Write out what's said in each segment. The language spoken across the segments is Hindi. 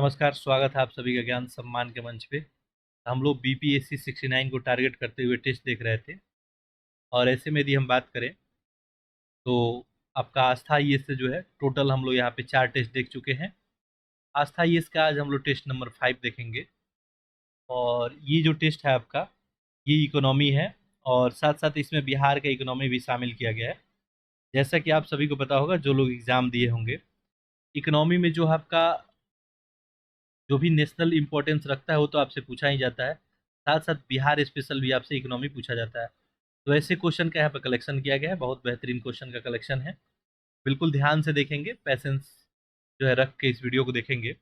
नमस्कार, स्वागत है आप सभी का ज्ञान सम्मान के मंच पे। हम लोग बीपीएससी 69 को टारगेट करते हुए टेस्ट देख रहे थे और ऐसे में यदि हम बात करें तो आपका आस्था आईएएस से जो है टोटल हम लोग यहाँ पे 4 टेस्ट देख चुके हैं। आस्था आईएएस का आज हम लोग टेस्ट नंबर 5 देखेंगे और ये जो टेस्ट है आपका, ये इकोनॉमी है और साथ-साथ इसमें बिहार का इकोनॉमी भी शामिल किया गया है। जैसा कि आप सभी को पता होगा जो लोग एग्ज़ाम दिए होंगे, इकोनॉमी में जो आपका जो भी नेशनल इम्पोर्टेंस रखता है वो तो आपसे पूछा ही जाता है। साथ-साथ बिहार स्पेशल भी आपसे इकोनॉमी पूछा जाता है। तो ऐसे क्वेश्चन का यहाँ पे कलेक्शन किया गया है, बहुत बेहतरीन क्वेश्चन का कलेक्शन है। बिल्कुल ध्यान से देखेंगे, पैसेंस जो है रख के इस वीडियो को देखेंगे।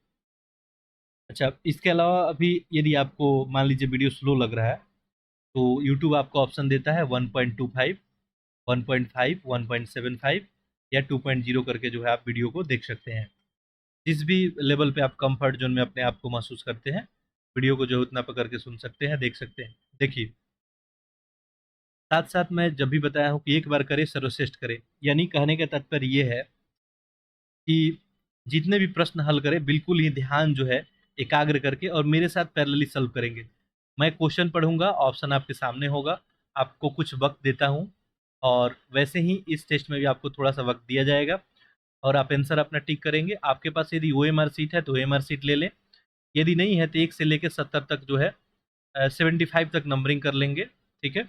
अच्छा, इसके अलावा अभी यदि आपको मान लीजिए वीडियो स्लो लग रहा है, तो यूट्यूब आपको ऑप्शन देता है 1.25, 1.5, 1.75 या 2.0 करके जो है आप वीडियो को देख सकते हैं। जिस भी लेवल पे आप कंफर्ट ज़ोन में अपने आप को महसूस करते हैं, वीडियो को जो है उतना पकड़ के सुन सकते हैं, देख सकते हैं। देखिए, साथ-साथ मैं जब भी बताया हूँ कि एक बार करे सर्वश्रेष्ठ करे, यानी कहने का तात्पर्य ये है कि जितने भी प्रश्न हल करें, बिल्कुल ही ध्यान जो है एकाग्र करके और मेरे साथ पैरेलली सॉल्व करेंगे। मैं क्वेश्चन पढ़ूँगा, ऑप्शन आपके सामने होगा, आपको कुछ वक़्त देता हूँ और वैसे ही इस टेस्ट में भी आपको थोड़ा-सा वक़्त दिया जाएगा और आप आंसर अपना टिक करेंगे। आपके पास यदि ओएमआर शीट है, तो ओएमआर शीट ले लें। यदि नहीं है, तो 1 से लेके 70 तक जो है 75 तक नंबरिंग कर लेंगे, ठीक है?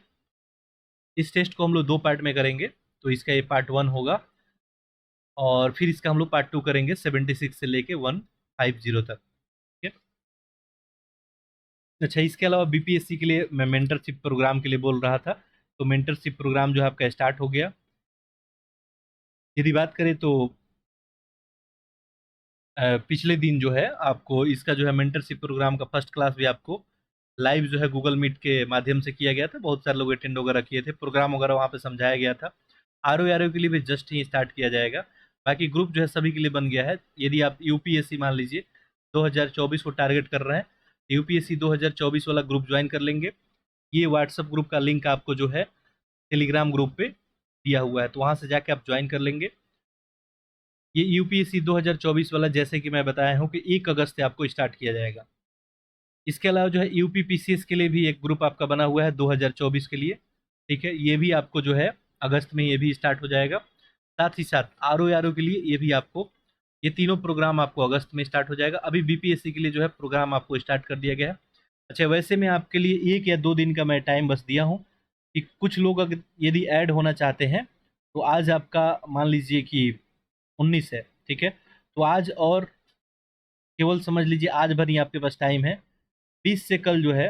इस टेस्ट को हम लोग 2 पार्ट में करेंगे, तो इसका ये पार्ट 1 होगा और फिर इसका हम लोग पार्ट 2 करेंगे 76 से लेके 150 तक, ठीक है? अच्छा, इसके अलावा बीपीएससी के लिए मैं मेंटरशिप प्रोग्राम के लिए बोल रहा था, तो मेंटरशिप प्रोग्राम जो है आपका स्टार्ट हो गया। यदि बात करें तो पिछले दिन जो है आपको इसका जो है मेंटरशिप प्रोग्राम का फर्स्ट क्लास भी आपको लाइव जो है गूगल मीट के माध्यम से किया गया था। बहुत सारे लोग अटेंड वगैरह किए थे। प्रोग्राम वगैरह वहाँ पे समझाया गया था। आरओ-आरओ के लिए भी जस्ट ही स्टार्ट किया जाएगा। बाकी ग्रुप जो है सभी के लिए बन गया है। यदि आप यूपीएससी मान लीजिए 2024 को टारगेट कर रहे हैं, यूपीएससी 2024 वाला ग्रुप ज्वाइन कर लेंगे। ये व्हाट्सएप ग्रुप का लिंक आपको जो है टेलीग्राम ग्रुप पे दिया हुआ है, तो वहाँ से जाके आप ज्वाइन कर लेंगे। ये यूपीएससी 2024 वाला जैसे कि मैं बताया हूँ कि 1 अगस्त से आपको स्टार्ट किया जाएगा। इसके अलावा जो है यूपी पीसीएस के लिए भी एक ग्रुप आपका बना हुआ है 2024 के लिए, ठीक है? ये भी आपको जो है अगस्त में ये भी स्टार्ट हो जाएगा। साथ ही साथ आरओ-आरओ के लिए ये भी आपको ये तीनों प्रोग्राम आपको अगस्त में स्टार्ट हो जाएगा। अभी बीपीएससी के लिए जो है प्रोग्राम आपको स्टार्ट कर दिया गया है। अच्छा, वैसे में आपके लिए 1 या 2 दिन का मैं टाइम बस दिया हूँ कि कुछ लोग अगर यदि ऐड होना चाहते हैं, तो आज आपका मान लीजिए कि 19 है, ठीक है? तो आज और केवल समझ लीजिए आज भर ही आपके पास टाइम है। 20 से कल जो है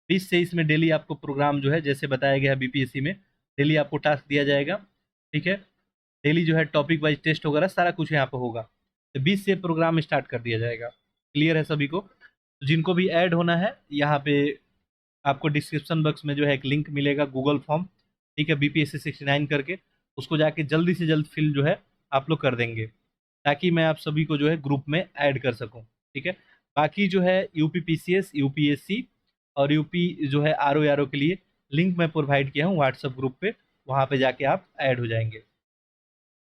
20 से इसमें डेली आपको प्रोग्राम जो है जैसे बताया गया है बीपीएससी में, डेली आपको टास्क दिया जाएगा, ठीक है? डेली जो है टॉपिक वाइज़ टेस्ट वगैरह सारा कुछ यहाँ पे होगा। तो 20 से प्रोग्राम स्टार्ट कर दिया जाएगा। क्लियर है सभी को? तो जिनको भी ऐड होना है, यहाँ पे आपको डिस्क्रिप्शन बॉक्स में जो है एक लिंक मिलेगा गूगल फॉर्म, ठीक है? बीपीएससी 69 करके, उसको जाके जल्दी से जल्द फिल जो है आप लोग कर देंगे, ताकि मैं आप सभी को जो है ग्रुप में ऐड कर सकूँ, ठीक है? बाकी जो है यूपी पीसीएस, यूपीएससी और यूपी जो है आरओ-आरओ के लिए लिंक मैं प्रोवाइड किया हूँ व्हाट्सएप ग्रुप पे, वहाँ पे जाके आप ऐड हो जाएँगे,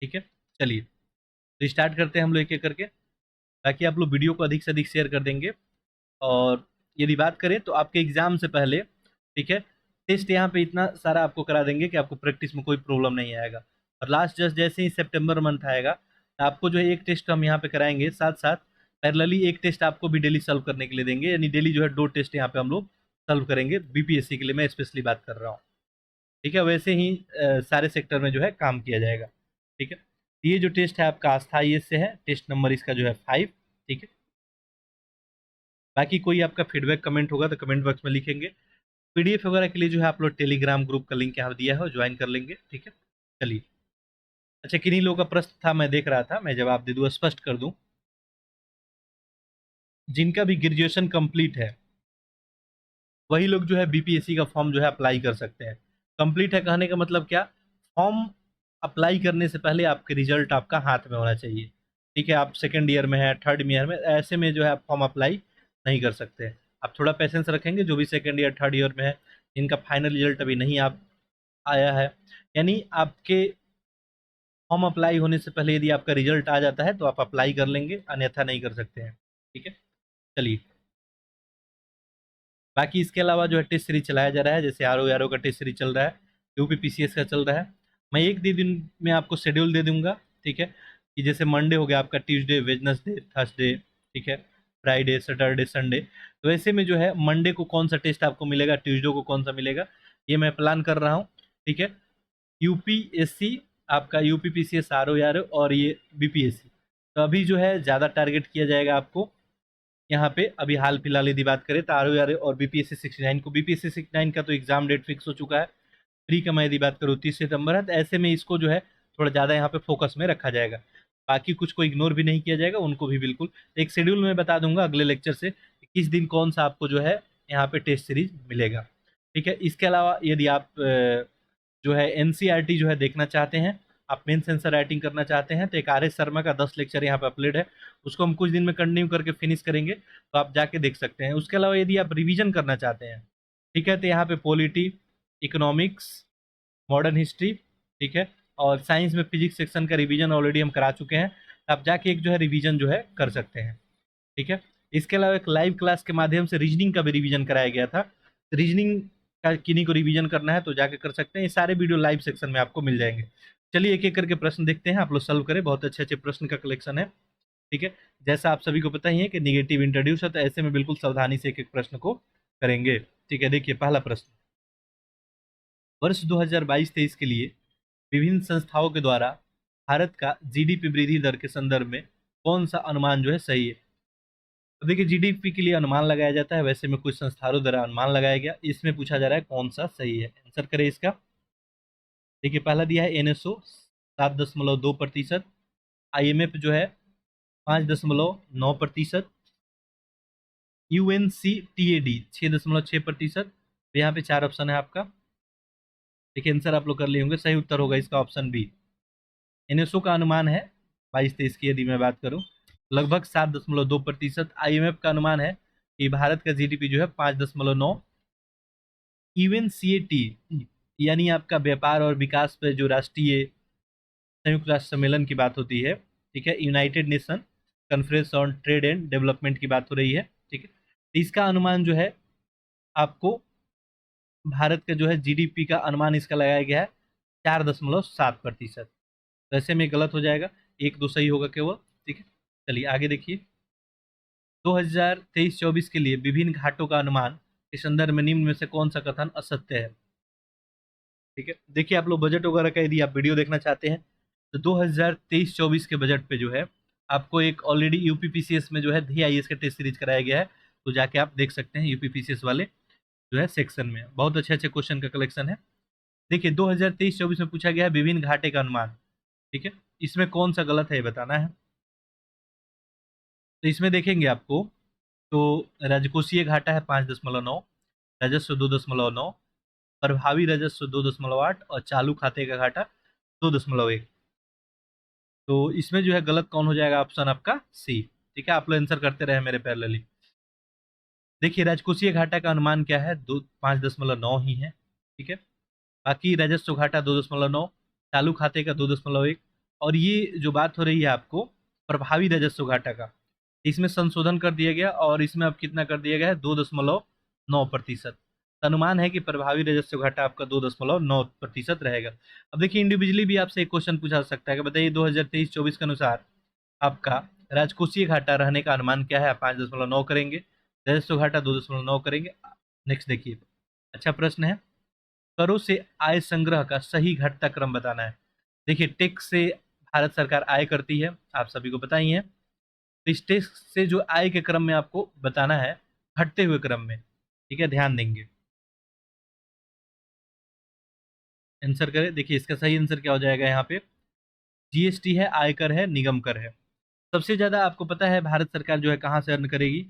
ठीक है? चलिए, तो स्टार्ट करते हैं हम लोग एक-एक करके, ताकि आप लोग वीडियो को अधिक से अधिक शेयर कर देंगे और यदि बात करें तो आपके एग्ज़ाम से पहले, ठीक है, टेस्ट यहाँ पे इतना सारा आपको करा देंगे कि आपको प्रैक्टिस में कोई प्रॉब्लम नहीं आएगा और लास्ट जस्ट जैसे ही सितंबर मंथ आएगा, तो आपको जो है एक टेस्ट हम यहाँ पे कराएँगे, साथ-साथ पैरेलली एक टेस्ट आपको भी डेली सॉल्व करने के लिए देंगे, यानी डेली जो है 2 टेस्ट यहाँ पे हम लोग सॉल्व करेंगे, बीपीएससी के लिए मैं स्पेशली बात कर रहा हूँ, ठीक है? वैसे ही सारे सेक्टर में जो है काम किया जाएगा, ठीक है? ये जो टेस्ट है आपका आस्था आईएएस से है, टेस्ट नंबर इसका जो है 5, ठीक है? बाकी कोई आपका फीडबैक कमेंट होगा तो कमेंट बॉक्स में लिखेंगे। पीडीएफ वगैरह के लिए जो है आप लोग टेलीग्राम ग्रुप का लिंक यहाँ दिया है, ज्वाइन कर लेंगे, ठीक है? चलिए। अच्छा, किन्हीं लोगों का प्रश्न था मैं देख रहा था, मैं जवाब दे दूँ, स्पष्ट कर दूँ। जिनका भी ग्रेजुएशन कंप्लीट है, वही लोग जो है बीपीएससी का फॉर्म जो है अप्लाई कर सकते हैं। कंप्लीट है कहने का मतलब क्या? फॉर्म अप्लाई करने से पहले आपके रिजल्ट आपका हाथ में होना चाहिए, ठीक है? आप सेकंड ईयर में हैं, थर्ड ईयर में, ऐसे में जो है आप फॉर्म अप्लाई नहीं कर सकते। आप थोड़ा पेशेंस रखेंगे, जो भी सेकंड ईयर, थर्ड ईयर में है, जिनका फाइनल रिजल्ट अभी नहीं आप आया है, यानी आपके फॉर्म अप्लाई होने से पहले यदि आपका रिजल्ट आ जाता है, तो आप अप्लाई कर लेंगे, अन्यथा नहीं कर सकते हैं। ठीक है, चलिए। बाकी इसके अलावा जो है टेस्ट सीरीज चलाया जा रहा है, जैसे आर का टेस्ट सीरीज चल रहा है, यूपीपीसीएस का चल रहा है। मैं एक दिन में आपको शेड्यूल दे दूंगा, ठीक है, कि जैसे मंडे हो गया आपका, ट्यूसडे, वेडनेसडे, थर्सडे, ठीक है, फ्राइडे, सैटरडे, संडे। तो ऐसे में जो है मंडे को कौन सा टेस्ट आपको मिलेगा, ट्यूसडे को कौन सा मिलेगा, ये मैं प्लान कर रहा हूँ। ठीक है, यूपीएससी, आपका यूपीपीसीएस, आर और ये बीपीएससी। तो अभी जो है ज़्यादा टारगेट किया जाएगा आपको यहाँ पे। अभी हाल फिलहाल यदि बात करें तो आर और बीपीएससी 69 को, बीपीएससी 69 का तो एग्जाम डेट फिक्स हो चुका है। प्री का मैं यदि बात करूँ 30 सितंबर है, तो ऐसे में इसको जो है थोड़ा ज़्यादा यहाँ पे फोकस में रखा जाएगा। बाकी कुछ को इग्नोर भी नहीं किया जाएगा, उनको भी बिल्कुल। एक शेड्यूल में बता दूंगा अगले लेक्चर से कि किस दिन कौन सा आपको जो है यहाँ पे टेस्ट सीरीज मिलेगा। ठीक है, इसके अलावा यदि आप जो है एनसीईआरटी जो है देखना चाहते हैं, आप मेन सेंसर राइटिंग करना चाहते हैं, तो एक आर एस शर्मा का 10 लेक्चर यहाँ पे अपलोड है, उसको हम कुछ दिन में कंटिन्यू करके फिनिश करेंगे, तो आप जाके देख सकते हैं। उसके अलावा यदि आप रिवीजन करना चाहते हैं, ठीक है, तो यहाँ पे पॉलिटी, इकोनॉमिक्स, मॉडर्न हिस्ट्री, ठीक है, और साइंस में फिजिक्स सेक्शन का रिवीजन ऑलरेडी हम करा चुके हैं, तो आप जाके एक जो है रिवीजन जो है कर सकते हैं। ठीक है, इसके अलावा एक लाइव क्लास के माध्यम से रीजनिंग का भी रिवीजन कराया गया था। रीजनिंग का किन्हीं को रिवीजन करना है तो जाके कर सकते हैं, ये सारे वीडियो लाइव सेक्शन में आपको मिल जाएंगे। चलिए एक एक करके प्रश्न देखते हैं, आप लोग सॉल्व करें, बहुत अच्छे अच्छे प्रश्न का कलेक्शन है। ठीक है, जैसा आप सभी को पता ही है कि निगेटिव इंट्रोड्यूस है, तो ऐसे में बिल्कुल सावधानी से एक एक प्रश्न को करेंगे। ठीक है, देखिए पहला प्रश्न, वर्ष 2022-23 के लिए विभिन्न संस्थाओं के द्वारा भारत का जीडीपी वृद्धि दर के संदर्भ में कौन सा अनुमान जो है सही है। तो देखिए जीडीपी के लिए अनुमान लगाया जाता है, वैसे में कुछ संस्थानों द्वारा अनुमान लगाया गया, इसमें पूछा जा रहा है कौन सा सही है, आंसर करें इसका। देखिए पहला दिया है एनएसओ 7.2%, आईएमएफ जो है 5.9%, यूएनसीटीएडी 6.6%। यहाँ पे चार ऑप्शन है आपका। देखिए आंसर आप लोग कर लिए होंगे, सही उत्तर होगा इसका ऑप्शन बी। एनएसओ का अनुमान है 22-23 की यदि मैं बात करूं लगभग 7.2%। आईएमएफ का अनुमान है कि भारत का जीडीपी जो है 5.9। यूएनसीटी यानी आपका व्यापार और विकास पर जो राष्ट्रीय संयुक्त राष्ट्र सम्मेलन की बात होती है, ठीक है, United nation conference on trade and development की बात हो रही है। ठीक है, तो इसका अनुमान जो है आपको भारत का जो है जीडीपी का अनुमान इसका लगाया गया है 4.7%। वैसे में गलत हो जाएगा, एक दो सही होगा केवल। ठीक है, चलिए आगे देखिए, 2023-24 के लिए विभिन्न घाटों का अनुमान के संदर्भ में निम्न में से कौन सा कथन असत्य है। ठीक है, देखिए आप लोग बजट वगैरह का यदि आप वीडियो देखना चाहते हैं तो 2023-24 के बजट पे जो है आपको एक ऑलरेडी यूपीपीसीएस में जो है DIS का टेस्ट सीरीज कराया गया है, तो जाके आप देख सकते हैं यूपीपीसीएस वाले जो है सेक्शन में, बहुत अच्छे अच्छे क्वेश्चन का कलेक्शन है। देखिए 2023-24 में पूछा गया है विभिन्न घाटे का अनुमान। ठीक है, इसमें कौन सा गलत है ये बताना है। तो इसमें देखेंगे आपको, तो राजकोषीय घाटा है 5.9, राजस्व 2.9, प्रभावी राजस्व 2.8 और चालू खाते का घाटा 2.1। तो इसमें जो है गलत कौन हो जाएगा, ऑप्शन आपका सी। ठीक है, आप लोग आंसर करते रहे मेरे पैरेलली। देखिए राजकोषीय घाटा का अनुमान क्या है, 5.9 ही है। ठीक है, बाकी राजस्व घाटा 2.9, चालू खाते का 2.1, और ये जो बात हो रही है आपको प्रभावी राजस्व घाटा का, इसमें संशोधन कर दिया गया और इसमें अब कितना कर दिया गया है, 2.9%। अनुमान है कि प्रभावी राजस्व घाटा आपका 2.9% रहेगा। अब देखिए इंडिविजुअली भी आपसे एक क्वेश्चन पूछा जा सकता है कि बताइए 2023-24 के अनुसार आपका राजकोषीय घाटा रहने का अनुमान क्या है, आप 5.9 करेंगे, राजस्व घाटा 2.9 करेंगे। नेक्स्ट देखिए, अच्छा प्रश्न है, करों से आय संग्रह का सही घटता क्रम बताना है। देखिए टैक्स से भारत सरकार आय करती है, आप सभी को पता ही है, तो इस टैक्स से जो आय के क्रम में आपको बताना है, घटते हुए क्रम में। ठीक है, ध्यान देंगे, आंसर करें। देखिए इसका सही आंसर क्या हो जाएगा, यहाँ पे जीएसटी है, आयकर है, निगम कर है। सबसे ज्यादा आपको पता है भारत सरकार जो है कहाँ से अर्न करेगी।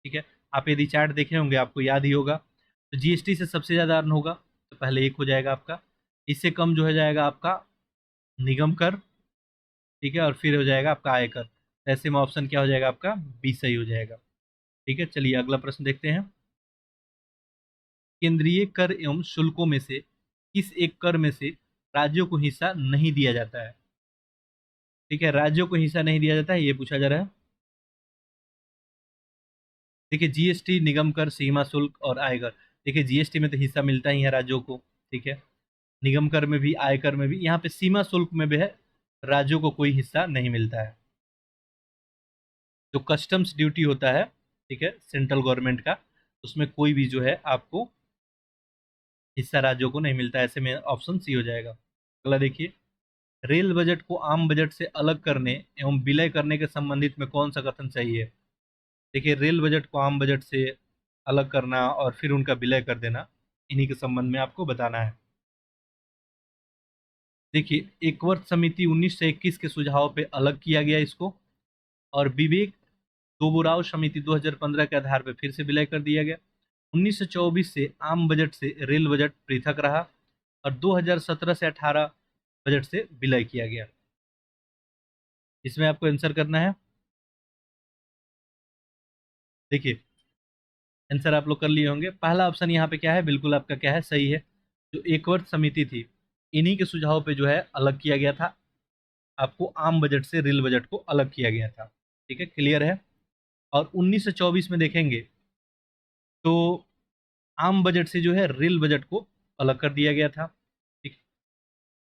ठीक है, आप यदि चार्ट देखे होंगे आपको याद ही होगा, तो जीएसटी से सबसे ज्यादा अर्न होगा, तो पहले एक हो जाएगा आपका, इससे कम जो हो जाएगा आपका निगम कर। ठीक है, और फिर हो जाएगा आपका आयकर। ऐसे में ऑप्शन क्या हो जाएगा आपका, बी सही हो जाएगा। ठीक है, चलिए अगला प्रश्न देखते हैं, केंद्रीय कर एवं शुल्कों में से किस एक कर में से राज्यों को हिस्सा नहीं दिया जाता है। ठीक है, राज्यों को हिस्सा नहीं दिया जाता है, ये पूछा जा रहा है। देखिए जीएसटी, निगम कर, सीमा शुल्क और आयकर। देखिए जीएसटी में तो हिस्सा मिलता ही है राज्यों को, ठीक है। निगम कर में भी, आयकर में भी, यहाँ पे सीमा शुल्क में भी है, राज्यों को कोई हिस्सा नहीं मिलता है। जो कस्टम्स ड्यूटी होता है, ठीक है, सेंट्रल गवर्नमेंट का, उसमें कोई भी जो है आपको हिस्सा राज्यों को नहीं मिलता है। ऐसे में ऑप्शन सी हो जाएगा। अगला देखिए, रेल बजट को आम बजट से अलग करने एवं विलय करने के संबंधित में कौन सा कथन सही है? देखिए रेल बजट को आम बजट से अलग करना और फिर उनका विलय कर देना, इन्हीं के संबंध में आपको बताना है। देखिए एकवर्त समिति 1921 के सुझाव पे अलग किया गया इसको, और विवेक दोबुराव समिति 2015 के आधार पर फिर से विलय कर दिया गया। 1924 से आम बजट से रेल बजट पृथक रहा और 2017 से 18 बजट से विलय किया गया। इसमें आपको आंसर करना है। देखिए आंसर आप लोग कर लिए होंगे। पहला ऑप्शन यहाँ पे क्या है, बिल्कुल आपका क्या है, सही है। जो एकवर्त समिति थी, इन्हीं के सुझाव पे जो है अलग किया गया था, आपको आम बजट से रेल बजट को अलग किया गया था। ठीक है, क्लियर है। और 1924 में देखेंगे तो आम बजट से जो है रेल बजट को अलग कर दिया गया था, ठीक।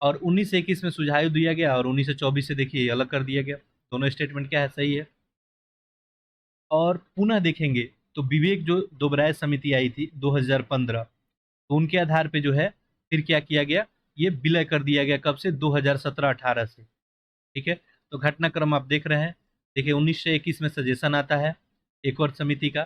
और 1921 में सुझाव दिया गया और 1924 से देखिए अलग कर दिया गया। दोनों स्टेटमेंट क्या है, सही है। और पुनः देखेंगे तो विवेक जो दोबराय समिति आई थी 2015, तो उनके आधार पे जो है फिर क्या किया गया, ये विलय कर दिया गया। कब से? 2017-18 से, ठीक है। तो घटनाक्रम आप देख रहे हैं। देखिए 1921 में सजेशन आता है एक और समिति का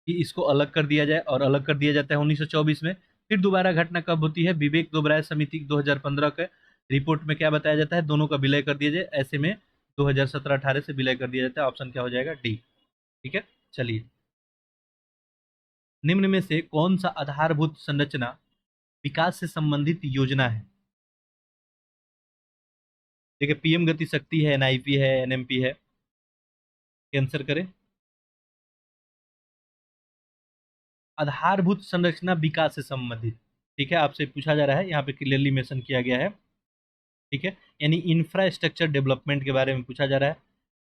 कि इसको अलग कर दिया जाए, और अलग कर दिया जाता है 1924 में। फिर दोबारा घटना कब होती है? विवेक दोबराय समिति 2015 के रिपोर्ट में क्या बताया जाता है, दोनों का विलय कर दिया जाए। ऐसे में 2017-18 से विलय कर दिया जाता है। ऑप्शन क्या हो जाएगा? डी, ठीक है। चलिए, निम्न में से कौन सा आधारभूत संरचना विकास से संबंधित योजना है? देखिए पीएम गति शक्ति है, एनआईपी है, एनएमपी है, आंसर करें। आधारभूत संरचना विकास से संबंधित, ठीक है, आपसे पूछा जा रहा है, यहाँ पे क्लियरली मेंशन किया गया है, ठीक है। यानी इंफ्रास्ट्रक्चर डेवलपमेंट के बारे में पूछा जा रहा है।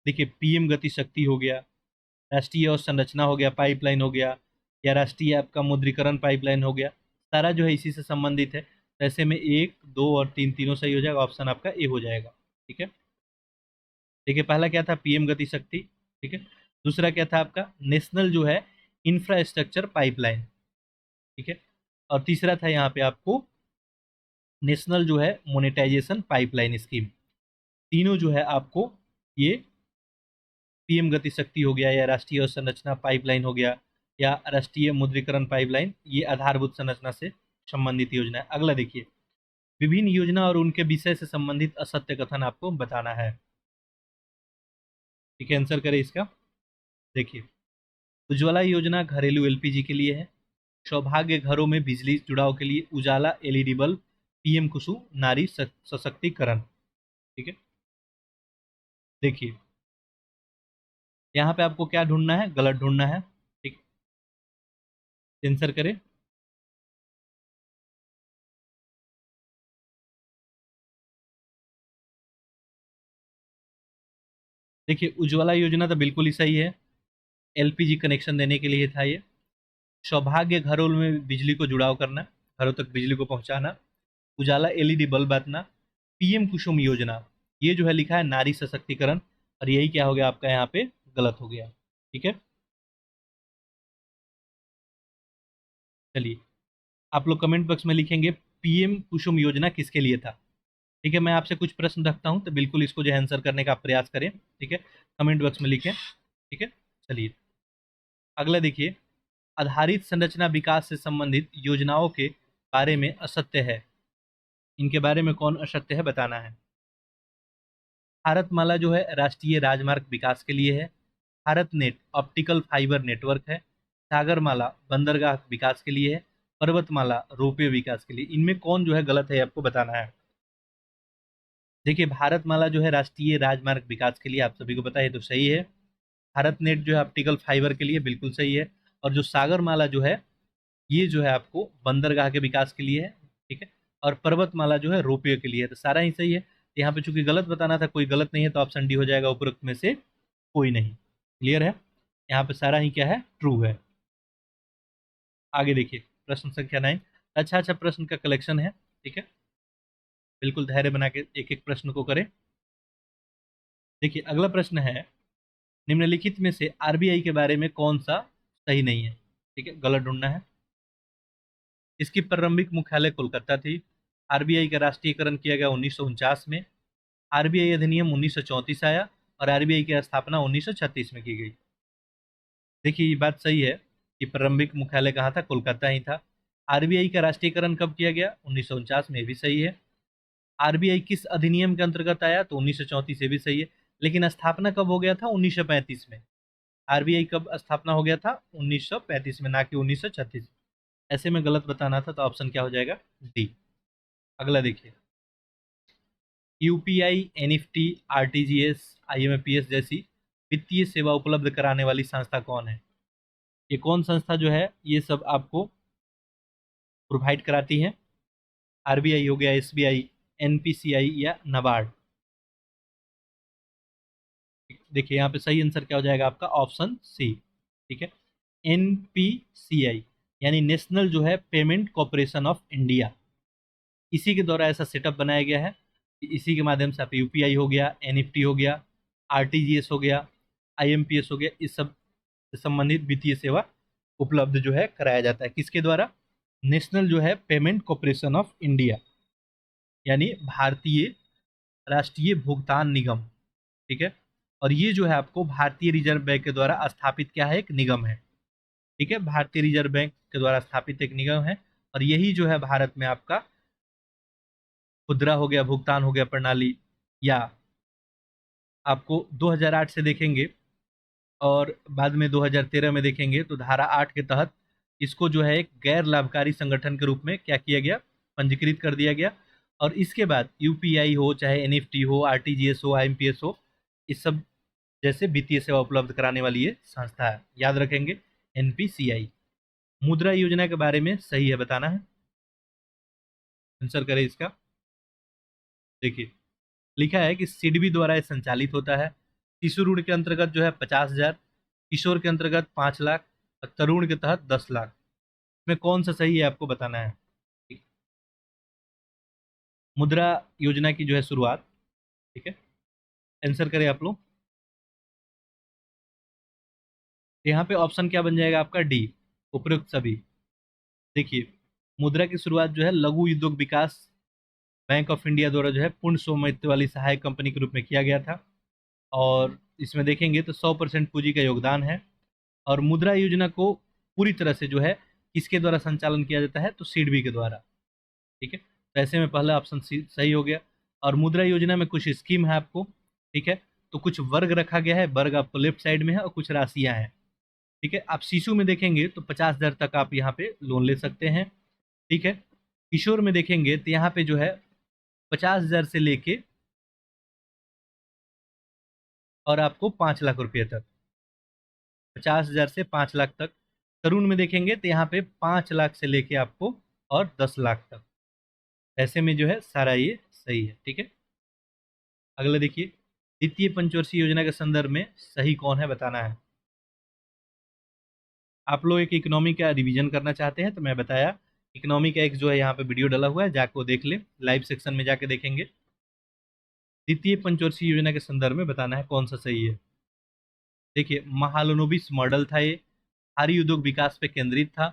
देखिए पीएम गति शक्ति हो गया, राष्ट्रीय और संरचना हो गया, पाइपलाइन हो गया, या राष्ट्रीय आपका मुद्रीकरण पाइपलाइन हो गया, सारा जो है इसी से संबंधित है। तो ऐसे में 1, 2 और 3 तीनों सही हो जाएगा। ऑप्शन आपका ए हो जाएगा, ठीक है। देखिए पहला क्या था? पीएम गति शक्ति, ठीक है। दूसरा क्या था आपका? नेशनल जो है इंफ्रास्ट्रक्चर पाइपलाइन, ठीक है। और तीसरा था यहाँ पे आपको नेशनल जो है मोनेटाइजेशन पाइपलाइन स्कीम। तीनों जो है आपको ये पीएम गति शक्ति हो गया, या राष्ट्रीय और संरचना पाइपलाइन हो गया, या राष्ट्रीय मुद्रीकरण पाइपलाइन, ये आधारभूत संरचना से संबंधित योजना है। अगला देखिए, विभिन्न योजना और उनके विषय से संबंधित असत्य कथन आपको बताना है, ठीक है। आंसर करें इसका। देखिए उज्ज्वला योजना घरेलू एलपीजी के लिए है। सौभाग्य घरों में बिजली जुड़ाव के लिए उजाला एलईडी बल्ब, पीएम कुसुम नारी सशक्तिकरण, ठीक है। देखिए यहाँ पे आपको क्या ढूंढना है? गलत ढूंढना है, ठीक। आंसर करें। देखिए उज्ज्वला योजना तो बिल्कुल ही सही है, एलपीजी कनेक्शन देने के लिए था ये। सौभाग्य घरों में बिजली को जुड़ाव करना, घरों तक बिजली को पहुंचाना। उजाला एलईडी बल्ब बांटना। पीएम कुसुम योजना, ये जो है लिखा है नारी सशक्तिकरण, और यही क्या हो गया आपका यहाँ पे गलत हो गया, ठीक है। चलिए आप लोग कमेंट बॉक्स में लिखेंगे पीएम कुसुम योजना किसके लिए था, ठीक है। मैं आपसे कुछ प्रश्न रखता हूं, तो बिल्कुल इसको जो है आंसर करने का आप प्रयास करें, ठीक है। कमेंट बॉक्स में लिखें, ठीक है। चलिए अगला देखिए, आधारित संरचना विकास से संबंधित योजनाओं के बारे में असत्य है, इनके बारे में कौन असत्य है बताना है। भारतमाला जो है राष्ट्रीय राजमार्ग विकास के लिए है। Bharat net optical fibre network है। सागरमाला बंदरगाह विकास के लिए है। पर्वतमाला रोपवे विकास के लिए। इनमें कौन जो है गलत है आपको बताना है। देखिए भारतमाला जो है राष्ट्रीय राजमार्ग विकास के लिए, आप सभी को पता है, तो सही है। भारत नेट जो है ऑप्टिकल फाइबर के लिए, बिल्कुल सही है। और जो सागरमाला जो है, ये जो है आपको बंदरगाह के विकास के लिए है, ठीक है। और पर्वतमाला जो है रोपवे के लिए है। तो सारा ही सही है। यहाँ पे चूंकि गलत बताना था, कोई गलत नहीं है, तो ऑप्शन डी हो जाएगा उपरोक्त में से कोई नहीं। क्लियर है। यहाँ पे सारा ही क्या है, ट्रू है। आगे देखिए प्रश्न संख्या 9। अच्छा अच्छा प्रश्न का कलेक्शन है, ठीक है, बिल्कुल धैर्य बना के एक एक प्रश्न को करें। देखिए अगला प्रश्न है, निम्नलिखित में से आरबीआई के बारे में कौन सा सही नहीं है, ठीक है, गलत ढूंढना है। इसकी प्रारंभिक मुख्यालय कोलकाता थी। आरबीआई का राष्ट्रीयकरण किया गया 1949 में। आरबीआई अधिनियम 1934 आया और आरबीआई की स्थापना 1936 में की गई। देखिए ये बात सही है कि प्रारंभिक मुख्यालय कहाँ था, कोलकाता ही था। आरबीआई का राष्ट्रीयकरण कब किया गया, 1949 में, भी सही है। आरबीआई किस अधिनियम के अंतर्गत आया, तो 1934 से भी सही है। लेकिन स्थापना कब हो गया था, 1935 में। आरबीआई कब स्थापना हो गया था, 1935 में, ना कि 1936। ऐसे में गलत बताना था, तो ऑप्शन क्या हो जाएगा, डी। अगला देखिए, यूपीआई, एनईएफटी, आरटीजीएस, आईएमपीएस जैसी वित्तीय सेवा उपलब्ध कराने वाली संस्था कौन है। ये कौन संस्था जो है ये सब आपको प्रोवाइड कराती है। आरबीआई हो गया, एसबीआई, एनपीसीआई या नाबार्ड। देखिए यहाँ पे सही आंसर क्या हो जाएगा आपका, ऑप्शन सी, ठीक है, एनपीसीआई, यानी नेशनल जो है पेमेंट कॉरपोरेशन ऑफ इंडिया। इसी के द्वारा ऐसा सेटअप बनाया गया है कि इसी के माध्यम से आप यूपीआई हो गया, एनईएफटी हो गया, आरटीजीएस हो गया, आईएमपीएस हो गया, इस सब से संबंधित वित्तीय सेवा उपलब्ध जो है कराया जाता है। किसके द्वारा, नेशनल जो है पेमेंट कॉरपोरेशन ऑफ इंडिया, यानी भारतीय राष्ट्रीय भुगतान निगम, ठीक है। और ये जो है आपको भारतीय रिजर्व बैंक के द्वारा स्थापित क्या है, एक निगम है, ठीक है, भारतीय रिजर्व बैंक के द्वारा स्थापित एक निगम है। और यही जो है भारत में आपका खुदरा हो गया, भुगतान हो गया प्रणाली, या आपको 2008 से देखेंगे और बाद में 2013 में देखेंगे तो धारा 8 के तहत इसको जो है एक गैर लाभकारी संगठन के रूप में क्या किया गया, पंजीकृत कर दिया गया। और इसके बाद यूपीआई हो, चाहे एनईएफटी हो, आरटीजीएस हो, आईएमपीएस हो, इस सब जैसे वित्तीय सेवा उपलब्ध कराने वाली ये संस्था है, याद रखेंगे, एनपीसीआई। मुद्रा योजना के बारे में सही है बताना है, आंसर करें इसका। देखिए लिखा है कि सिडबी द्वारा ये संचालित होता है। शिशु ऋण के अंतर्गत जो है 50,000, किशोर के अंतर्गत 5 लाख और तरुण के तहत 10 लाख में कौन सा सही है आपको बताना है। ठीक। मुद्रा योजना की जो है शुरुआत, ठीक है, आंसर करें आप लोग। यहाँ पे ऑप्शन क्या बन जाएगा आपका, डी, उपयुक्त सभी। देखिए मुद्रा की शुरुआत जो है लघु उद्योग विकास बैंक ऑफ इंडिया द्वारा जो है पूर्ण स्वामित्व वाली सहायक कंपनी के रूप में किया गया था। और इसमें देखेंगे तो 100% पूंजी का योगदान है। और मुद्रा योजना को पूरी तरह से जो है किसके द्वारा संचालन किया जाता है, तो सिडबी के द्वारा, ठीक है। तो ऐसे में पहला ऑप्शन सही हो गया। और मुद्रा योजना में कुछ स्कीम है आपको, ठीक है, तो कुछ वर्ग रखा गया है, वर्ग आपको लेफ्ट साइड में है और कुछ राशियां हैं, ठीक है। आप शिशु में देखेंगे तो 50,000 तक आप यहाँ पे लोन ले सकते हैं, ठीक है। किशोर में देखेंगे तो यहाँ पे जो है 50,000 से लेके और आपको 5 लाख रुपये तक, 50,000 से 5 लाख तक। तरुण में देखेंगे तो यहाँ पे 5 लाख से लेके आपको और 10 लाख तक। ऐसे में जो है सारा ये सही है, ठीक है। अगला देखिए, द्वितीय पंचवर्षीय योजना के संदर्भ में सही कौन है बताना है। आप लोग एक इकोनॉमी का रिवीजन करना चाहते हैं तो मैं बताया, इकोनॉमी का एक जो है यहाँ पे वीडियो डाला हुआ है, जाके वो देख ले, लाइव सेक्शन में जाके देखेंगे। द्वितीय पंचवर्षीय योजना के संदर्भ में बताना है कौन सा सही है। देखिए महालनोबिस मॉडल था ये, भारी उद्योग विकास पे केंद्रित था।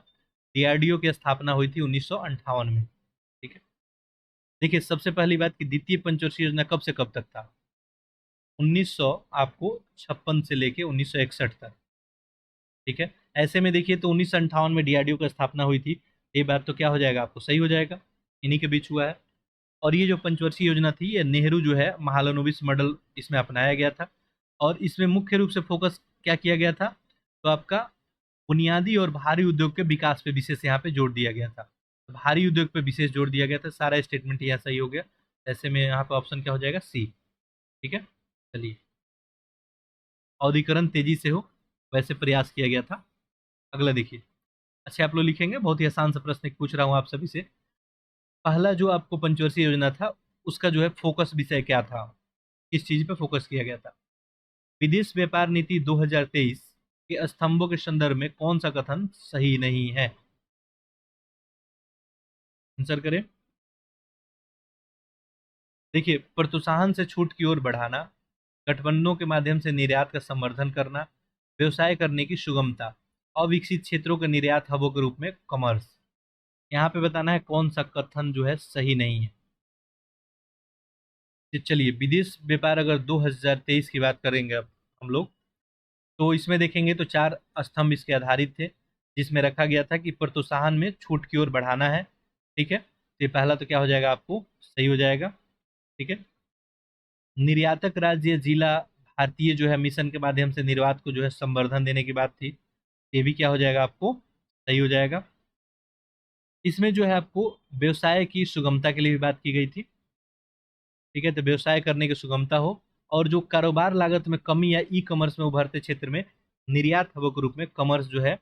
डीआरडीओ की स्थापना हुई थी 1958 में, ठीक है। देखिए सबसे पहली बात कि द्वितीय पंचवर्षीय योजना कब से कब तक था, 1900 आपको 56 से लेके 1961 तक, ठीक है। ऐसे में देखिए तो 1958 में डीआरडीओ की स्थापना हुई थी, ये बात तो क्या हो जाएगा आपको सही हो जाएगा, इन्हीं के बीच हुआ है। और ये जो पंचवर्षीय योजना थी ये नेहरू जो है महालनोबिस मॉडल इसमें अपनाया गया था। और इसमें मुख्य रूप से फोकस क्या किया गया था, तो आपका बुनियादी और भारी उद्योग के विकास पे विशेष यहाँ पे जोर दिया गया था। तो भारी उद्योग पे विशेष जोर दिया गया था, सारा स्टेटमेंट यहाँ सही हो गया। ऐसे में यहाँ पे ऑप्शन क्या हो जाएगा, सी, ठीक है। चलिए, औद्योगिकरण तेजी से हो वैसे प्रयास किया गया था। अगला देखिए, अच्छा आप लोग लिखेंगे, बहुत ही आसान सा प्रश्न एक पूछ रहा हूँ आप सभी से। पहला जो आपको पंचवर्षीय योजना था उसका जो है फोकस विषय क्या था, किस चीज पे फोकस किया गया था। विदेश व्यापार नीति 2023 कि स्तंभों के संदर्भ में कौन सा कथन सही नहीं है? आंसर करें। देखिए, प्रोत्साहन से छूट की ओर बढ़ाना, गठबंधनों के माध्यम से निर्यात का संवर्धन करना, व्यवसाय करने की सुगमता, अविकसित क्षेत्रों के निर्यात हबों के रूप में कॉमर्स। यहाँ पे बताना है कौन सा कथन जो है सही नहीं है। तो चलिए, विदेश व्यापार अगर 2023 की बात करेंगे अब हम लोग, तो इसमें देखेंगे तो 4 स्तंभ इसके आधारित थे, जिसमें रखा गया था कि प्रोत्साहन में छूट की ओर बढ़ाना है। ठीक है, तो ये पहला तो क्या हो जाएगा, आपको सही हो जाएगा। ठीक है, निर्यातक राज्य जिला भारतीय जो है मिशन के माध्यम से निर्यात को जो है संवर्धन देने की बात थी, ये भी क्या हो जाएगा, आपको सही हो जाएगा। इसमें जो है आपको व्यवसाय की सुगमता के लिए भी बात की गई थी। ठीक है, तो व्यवसाय करने की सुगमता हो, और जो कारोबार लागत में कमी या ई कॉमर्स में उभरते क्षेत्र में निर्यात हब के रूप में कॉमर्स जो है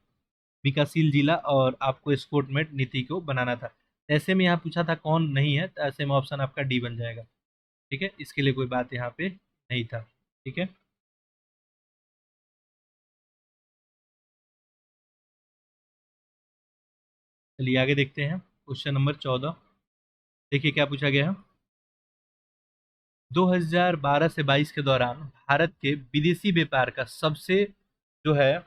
विकासशील जिला और आपको एक्सपोर्टमेंट नीति को बनाना था। ऐसे में यहाँ पूछा था कौन नहीं है, तो ऐसे में ऑप्शन आपका डी बन जाएगा। ठीक है, इसके लिए कोई बात यहाँ पे नहीं था। ठीक है, चलिए आगे देखते हैं क्वेश्चन नंबर 14। देखिए क्या पूछा गया है। 2012 से 22 के दौरान भारत के विदेशी व्यापार का सबसे जो है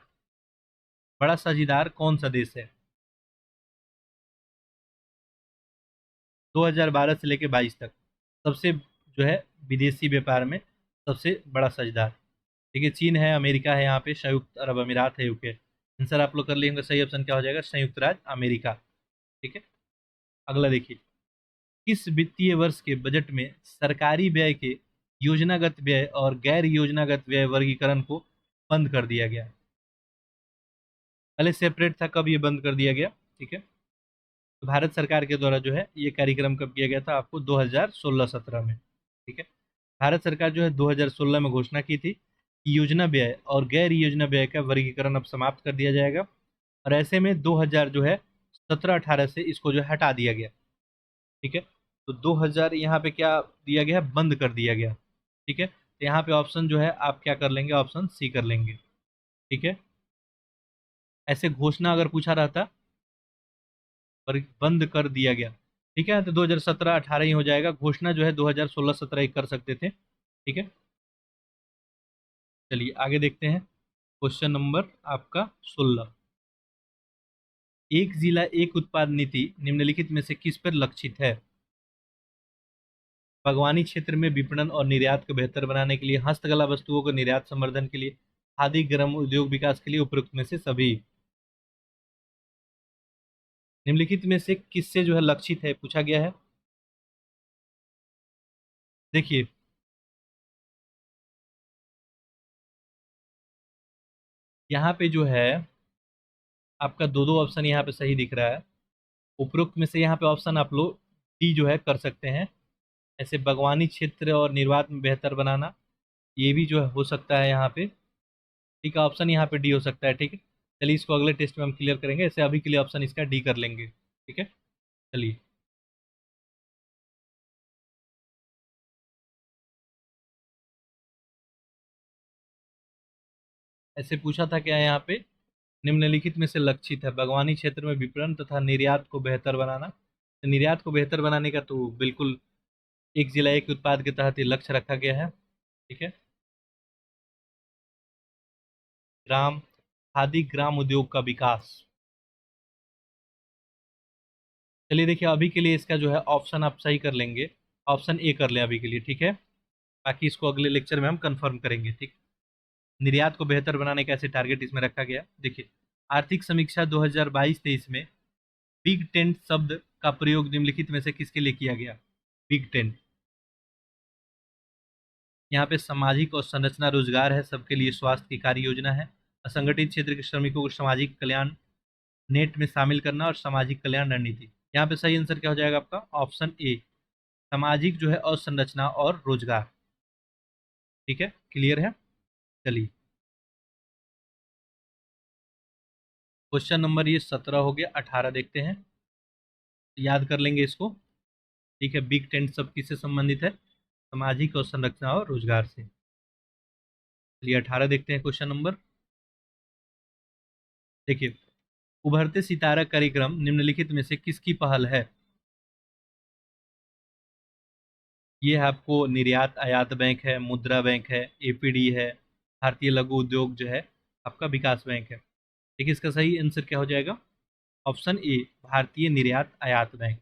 बड़ा साझीदार कौन सा देश है? 2012 से लेके 22 तक सबसे जो है विदेशी व्यापार में सबसे बड़ा साझेदार। देखिए, चीन है, अमेरिका है, यहाँ पे संयुक्त अरब अमीरात है, यूके। आंसर आप लोग कर लेंगे, सही ऑप्शन क्या हो जाएगा, संयुक्त राज्य अमेरिका। ठीक है, अगला देखिए, किस वित्तीय वर्ष के बजट में सरकारी व्यय के योजनागत व्यय और गैर योजनागत व्यय वर्गीकरण को बंद कर दिया गया? पहले सेपरेट था, कब ये बंद कर दिया गया? ठीक है, तो भारत सरकार के द्वारा जो है ये कार्यक्रम कब किया गया था, आपको 2016-17 में। ठीक है, भारत सरकार जो है 2016 में घोषणा की थी कि योजना व्यय और गैर योजना व्यय का वर्गीकरण अब समाप्त कर दिया जाएगा, और ऐसे में 2000 जो है 17-18 से इसको जो है हटा दिया गया। ठीक है, तो 2000 यहाँ पे क्या दिया गया है, बंद कर दिया गया। ठीक है, तो यहाँ पे ऑप्शन जो है आप क्या कर लेंगे, ऑप्शन सी कर लेंगे। ठीक है, ऐसे घोषणा अगर पूछा रहता पर बंद कर दिया गया। ठीक है, तो 2017-18 ही हो जाएगा, घोषणा जो है 2016-17 ही कर सकते थे। ठीक है, चलिए आगे देखते हैं क्वेश्चन नंबर आपका 16। एक जिला एक उत्पाद नीति निम्नलिखित में से किस पर लक्षित है? बागवानी क्षेत्र में विपणन और निर्यात को बेहतर बनाने के लिए, हस्तकला वस्तुओं को निर्यात संवर्धन के लिए, खादी ग्राम उद्योग विकास के लिए, उपरोक्त में से सभी। निम्नलिखित में से किससे जो है लक्षित है पूछा गया है। देखिए, यहाँ पे जो है आपका दो दो ऑप्शन यहाँ पे सही दिख रहा है। उपरोक्त में से यहाँ पे ऑप्शन आप लोग डी जो है कर सकते हैं। ऐसे बागवानी क्षेत्र और निर्वात में बेहतर बनाना, ये भी जो है हो सकता है यहाँ पे। ठीक है, ऑप्शन यहाँ पे डी हो सकता है। ठीक है, चलिए इसको अगले टेस्ट में हम क्लियर करेंगे, ऐसे अभी के लिए ऑप्शन इसका डी कर लेंगे। ठीक है, चलिए ऐसे पूछा था क्या यहाँ पे, निम्नलिखित में से लक्षित है बागवानी क्षेत्र में विपणन तथा निर्यात को बेहतर बनाना। तो निर्यात को बेहतर बनाने का तो बिल्कुल एक जिला एक उत्पाद के तहत ये लक्ष्य रखा गया है। ठीक है, ग्राम खादी ग्राम उद्योग का विकास। चलिए देखिए, अभी के लिए इसका जो है ऑप्शन आप सही कर लेंगे, ऑप्शन ए कर लें अभी के लिए। ठीक है, बाकी इसको अगले लेक्चर में हम कंफर्म करेंगे। ठीक, निर्यात को बेहतर बनाने का ऐसे टारगेट इसमें रखा गया। देखिए, आर्थिक समीक्षा 2022-23 में बिग टेंट शब्द का प्रयोग निम्नलिखित में से किसके लिए किया गया? बिग टेंट, यहाँ पे सामाजिक और संरचना रोजगार है, सबके लिए स्वास्थ्य की कार्य योजना है, असंगठित क्षेत्र के श्रमिकों को सामाजिक कल्याण नेट में शामिल करना, और सामाजिक कल्याण रणनीति। यहाँ पे सही आंसर क्या हो जाएगा आपका, ऑप्शन ए, सामाजिक जो है अवसंरचना और रोजगार। ठीक है, क्लियर है। चलिए, क्वेश्चन नंबर ये 17 हो गया, 18 देखते हैं, याद कर लेंगे इसको। ठीक है, बिग टेंट सब किससे संबंधित है, सामाजिक और संरचना और रोजगार से। चलिए 18 देखते हैं क्वेश्चन नंबर। देखिए, उभरते सितारा कार्यक्रम निम्नलिखित में से किसकी पहल है? ये है आपको निर्यात आयात बैंक है, मुद्रा बैंक है, एपीडी है, भारतीय लघु उद्योग जो है आपका विकास बैंक है। देखिए, इसका सही आंसर क्या हो जाएगा? ऑप्शन ए, भारतीय निर्यात आयात बैंक।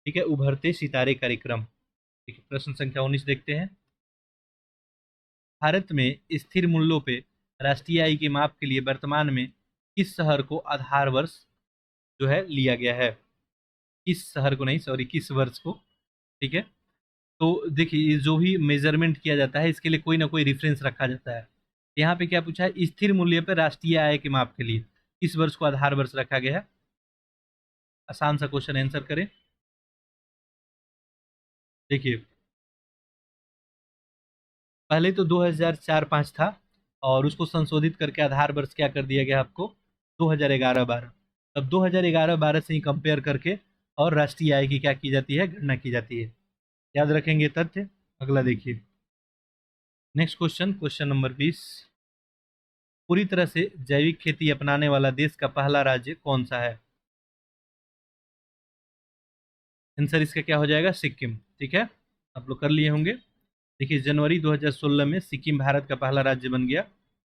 ठीक है, उभरते सितारे कार्यक्रम। ठीक है, प्रश्न संख्या 19 देखते हैं। भारत में स्थिर मूल्यों पे राष्ट्रीय आय के माप के लिए वर्तमान में किस शहर को आधार वर्ष जो है लिया गया है? किस शहर को नहीं, सॉरी, किस वर्ष को? ठीक है, तो देखिए, ये जो भी मेजरमेंट किया जाता है इसके लिए कोई ना कोई रेफरेंस रखा जाता है। यहाँ पे क्या पूछा है? स्थिर मूल्य पर राष्ट्रीय आय के माप के लिए किस वर्ष को आधार वर्ष रखा गया है? आसान सा क्वेश्चन, आंसर करें। देखिए, पहले तो 2004-5 था, और उसको संशोधित करके आधार वर्ष क्या कर दिया गया आपको? 2011-12। अब 2011-12 से ही कंपेयर करके और राष्ट्रीय आय की क्या की जाती है? गणना की जाती है। याद रखेंगे तथ्य। अगला देखिए, नेक्स्ट क्वेश्चन, क्वेश्चन नंबर 20। पूरी तरह से जैविक खेती अपनाने वाला देश का पहला राज्य कौन सा है? आंसर इसका क्या हो जाएगा? सिक्किम। ठीक है, आप लोग कर लिए होंगे। देखिए, जनवरी 2016 में सिक्किम भारत का पहला राज्य बन गया,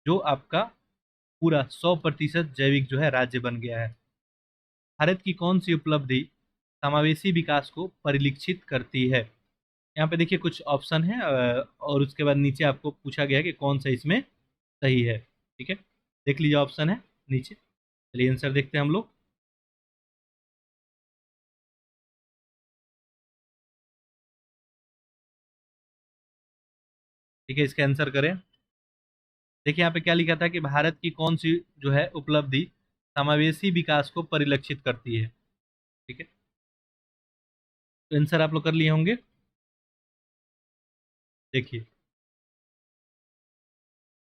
जो आपका पूरा 100% जैविक जो है राज्य बन गया है। भारत की कौन सी उपलब्धि समावेशी विकास को परिलक्षित करती है? यहाँ पे देखिए कुछ ऑप्शन है, और उसके बाद नीचे आपको पूछा गया है कि कौन सा इसमें सही है। ठीक है, देख लीजिए, ऑप्शन है नीचे। चलिए आंसर देखते हैं हम लोग। ठीक है, इसका आंसर करें। देखिए, यहाँ पे क्या लिखा था कि भारत की कौन सी जो है उपलब्धि समावेशी विकास को परिलक्षित करती है। ठीक है, तो आंसर आप लोग कर लिए होंगे। देखिए,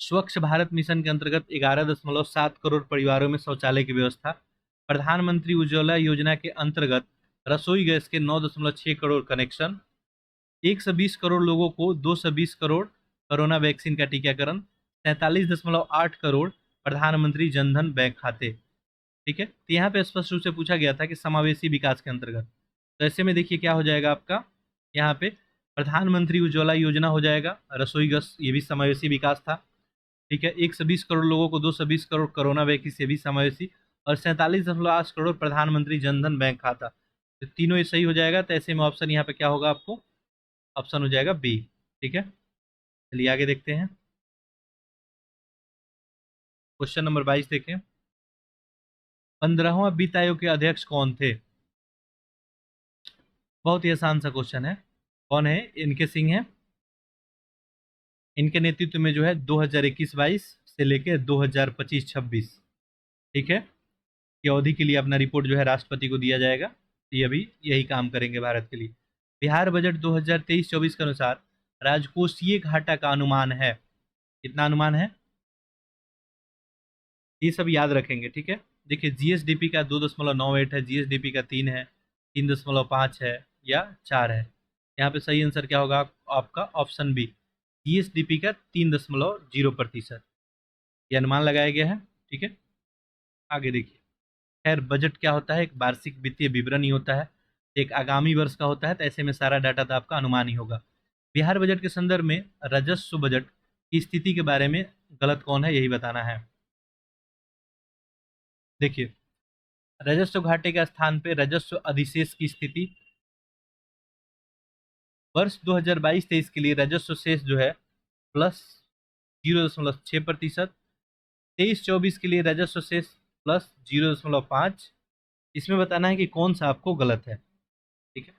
स्वच्छ भारत मिशन के अंतर्गत 11.7 करोड़ परिवारों में शौचालय की व्यवस्था, प्रधानमंत्री उज्ज्वला योजना के अंतर्गत रसोई गैस के 9.6 करोड़ कनेक्शन, 120 करोड़ लोगों को 220 करोड़ कोरोना वैक्सीन का टीकाकरण, 43.8 करोड़ प्रधानमंत्री जनधन बैंक खाते। ठीक है, तो यहाँ पे स्पष्ट रूप से पूछा गया था कि समावेशी विकास के अंतर्गत, तो ऐसे में देखिए क्या हो जाएगा आपका? यहाँ पे प्रधानमंत्री उज्ज्वला योजना हो जाएगा, रसोई गैस ये भी समावेशी विकास था। ठीक है, 120 करोड़ लोगों को 220 करोड़ कोरोना वैक्सीन से भी समावेशी, और 47.8 करोड़ प्रधानमंत्री जनधन बैंक खाता। तो तीनों ये सही हो जाएगा, तो ऐसे में ऑप्शन यहाँ पे क्या होगा आपको? ऑप्शन हो जाएगा बी। ठीक है, चलिए आगे देखते हैं। क्वेश्चन नंबर 22 देखें। 15वां वित्त आयोग के अध्यक्ष कौन थे? बहुत ही आसान सा क्वेश्चन है। कौन है? इनके सिंह है। इनके नेतृत्व में जो है 2021-22 से लेकर 2025-26, ठीक है, की अवधि के लिए अपना रिपोर्ट जो है राष्ट्रपति को दिया जाएगा। ये अभी यही काम करेंगे भारत के लिए। बिहार बजट 2023-24 के अनुसार राजकोषीय घाटा का अनुमान है। कितना अनुमान है? ये सब याद रखेंगे। ठीक है, देखिए, जीएसडीपी का 2.98 है, जीएसडीपी का 3 है, 3.5 है, या 4 है। यहाँ पे सही आंसर क्या होगा आपका? ऑप्शन बी, जीएसडीपी का 3.0%। ये अनुमान लगाया गया है। ठीक है, आगे देखिए। खैर, बजट क्या होता है? एक वार्षिक वित्तीय विवरण ही होता है, एक आगामी वर्ष का होता है, तो ऐसे में सारा डाटा तो आपका अनुमान ही होगा। बिहार बजट के संदर्भ में राजस्व बजट की स्थिति के बारे में गलत कौन है, यही बताना है। देखिए, राजस्व घाटे के स्थान पे राजस्व अधिशेष की स्थिति। वर्ष 2022-23 के लिए राजस्व शेष जो है प्लस 0.6%, 23-24 के लिए राजस्व शेष प्लस 0.5। इसमें बताना है कि कौन सा आपको गलत है। ठीक है,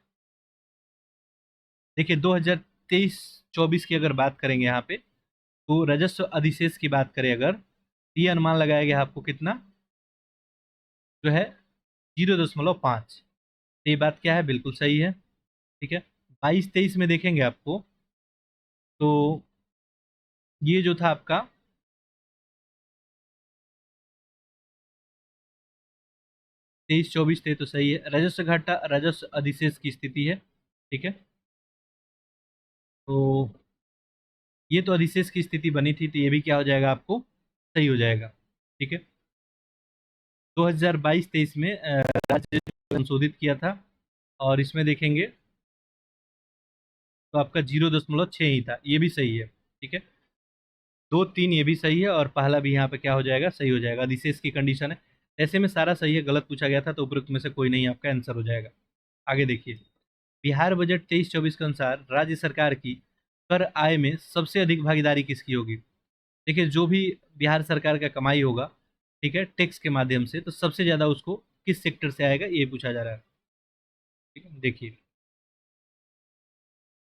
देखिए, 2023-24 की अगर बात करेंगे यहाँ पे, तो राजस्व अधिशेष की बात करें अगर, ये अनुमान लगाया गया आपको कितना जो है? 0.5। ये बात क्या है? बिल्कुल सही है। ठीक है, 22-23 में देखेंगे आपको, तो ये जो था आपका 23-24 थे, तो सही है। राजस्व घाटा राजस्व अधिशेष की स्थिति है। ठीक है, तो ये तो अधिशेष की स्थिति बनी थी, तो ये भी क्या हो जाएगा आपको? सही हो जाएगा। ठीक है, 2022-23 में राज्य संशोधित किया था, और इसमें देखेंगे तो आपका 0.6 ही था, ये भी सही है। ठीक है, 2, 3 ये भी सही है, और पहला भी यहाँ पे क्या हो जाएगा, सही हो जाएगा। अधिशेष की कंडीशन है, ऐसे में सारा सही है, गलत पूछा गया था तो उपरोक्त में से कोई नहीं आपका आंसर हो जाएगा। आगे देखिए, बिहार बजट 23-24 के अनुसार राज्य सरकार की कर आय में सबसे अधिक भागीदारी किसकी होगी? देखिए, जो भी बिहार सरकार का कमाई होगा, ठीक है, टैक्स के माध्यम से, तो सबसे ज़्यादा उसको किस सेक्टर से आएगा, ये पूछा जा रहा है। ठीक है, देखिए,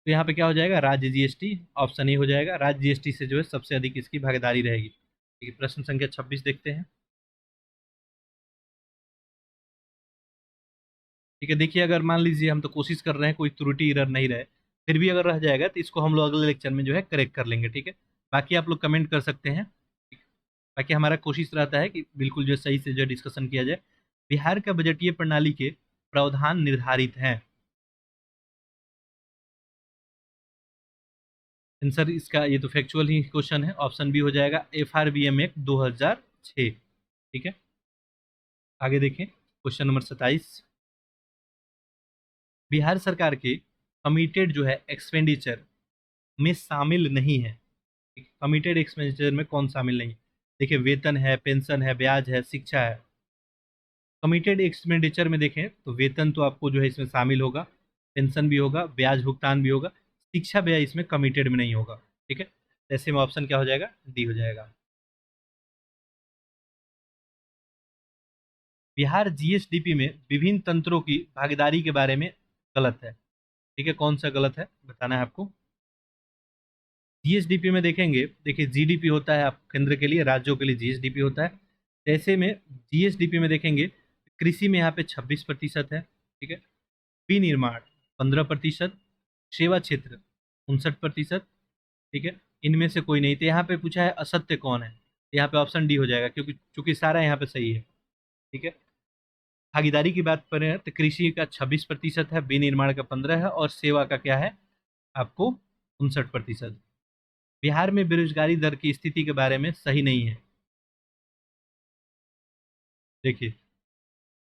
तो यहाँ पे क्या हो जाएगा, राज्य जीएसटी, ऑप्शन ए हो जाएगा। राज्य जीएसटी से जो है सबसे अधिक इसकी भागीदारी रहेगी। ठीक है, प्रश्न संख्या 26 देखते हैं। ठीक है, देखिए, अगर मान लीजिए हम तो कोशिश कर रहे हैं कोई त्रुटि एरर नहीं रहे, फिर भी अगर रह जाएगा तो इसको हम लोग अगले लेक्चर में जो है करेक्ट कर लेंगे। ठीक है, बाकी आप लोग कमेंट कर सकते हैं। बाकी हमारा कोशिश रहता है कि बिल्कुल जो सही से जो डिस्कशन किया जाए। बिहार का बजटीय प्रणाली के प्रावधान निर्धारित हैं। आंसर इसका ये तो फैक्चुअल ही क्वेश्चन है, ऑप्शन बी हो जाएगा, FRBM एक्ट 2006। ठीक है, आगे देखें, क्वेश्चन नंबर 27। बिहार सरकार के कमिटेड जो है एक्सपेंडिचर में शामिल नहीं है। कमिटेड एक्सपेंडिचर में कौन शामिल नहीं है? देखिए, वेतन है, पेंशन है, ब्याज है, शिक्षा है। कमिटेड एक्सपेंडिचर में देखें तो वेतन तो आपको जो है इसमें शामिल होगा, पेंशन भी होगा, ब्याज भुगतान भी होगा, शिक्षा व्यय इसमें कमिटेड में नहीं होगा। ठीक है, ऐसे में ऑप्शन क्या हो जाएगा, डी हो जाएगा। बिहार जीएसडीपी में विभिन्न तंत्रों की भागीदारी के बारे में गलत है। ठीक है, कौन सा गलत है बताना है आपको। जीएसडीपी में देखेंगे, देखिए, जीडीपी होता है आप केंद्र के लिए, राज्यों के लिए जीएसडीपी होता है। ऐसे में जीएसडीपी में देखेंगे, कृषि में यहाँ पे 26% है। ठीक है, विनिर्माण 15%, सेवा क्षेत्र 59%। ठीक है, इनमें से कोई नहीं, तो यहाँ पे पूछा है असत्य कौन है, यहाँ पे ऑप्शन डी हो जाएगा, क्योंकि चूंकि सारा यहाँ पे सही है। ठीक है, भागीदारी की बात करें तो कृषि का 26% है, विनिर्माण का 15 है, और सेवा का क्या है आपको 59%। बिहार में बेरोजगारी दर की स्थिति के बारे में सही नहीं है। देखिए,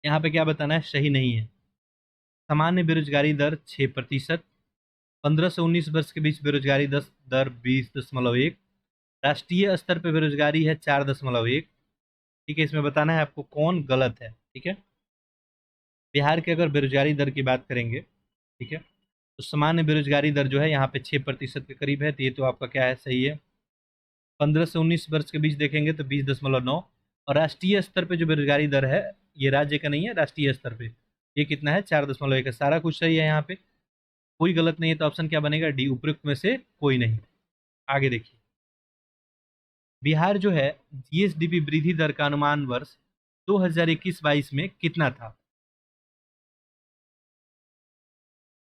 यहाँ पे क्या बताना है, सही नहीं है। सामान्य बेरोजगारी दर 6%, 15 से 19 वर्ष के बीच बेरोजगारी दर 20.1, राष्ट्रीय स्तर पर बेरोजगारी है 4.1। ठीक है, इसमें बताना है आपको कौन गलत है। ठीक है, बिहार के अगर बेरोजगारी दर की बात करेंगे, ठीक है, तो सामान्य बेरोजगारी दर जो है यहाँ पे 6% के करीब है, तो ये तो आपका क्या है, सही है। 15 से 19 वर्ष के बीच देखेंगे तो 20.9, और राष्ट्रीय स्तर पे जो बेरोजगारी दर है, ये राज्य का नहीं है, राष्ट्रीय स्तर पे ये कितना है, 4.1 है। सारा कुछ सही है, यहाँ पे कोई गलत नहीं है, तो ऑप्शन क्या बनेगा, डी, उपयुक्त में से कोई नहीं। आगे देखिए, बिहार जो है जीएसडीपी वृद्धि दर का अनुमान वर्ष 2021-22 में कितना था?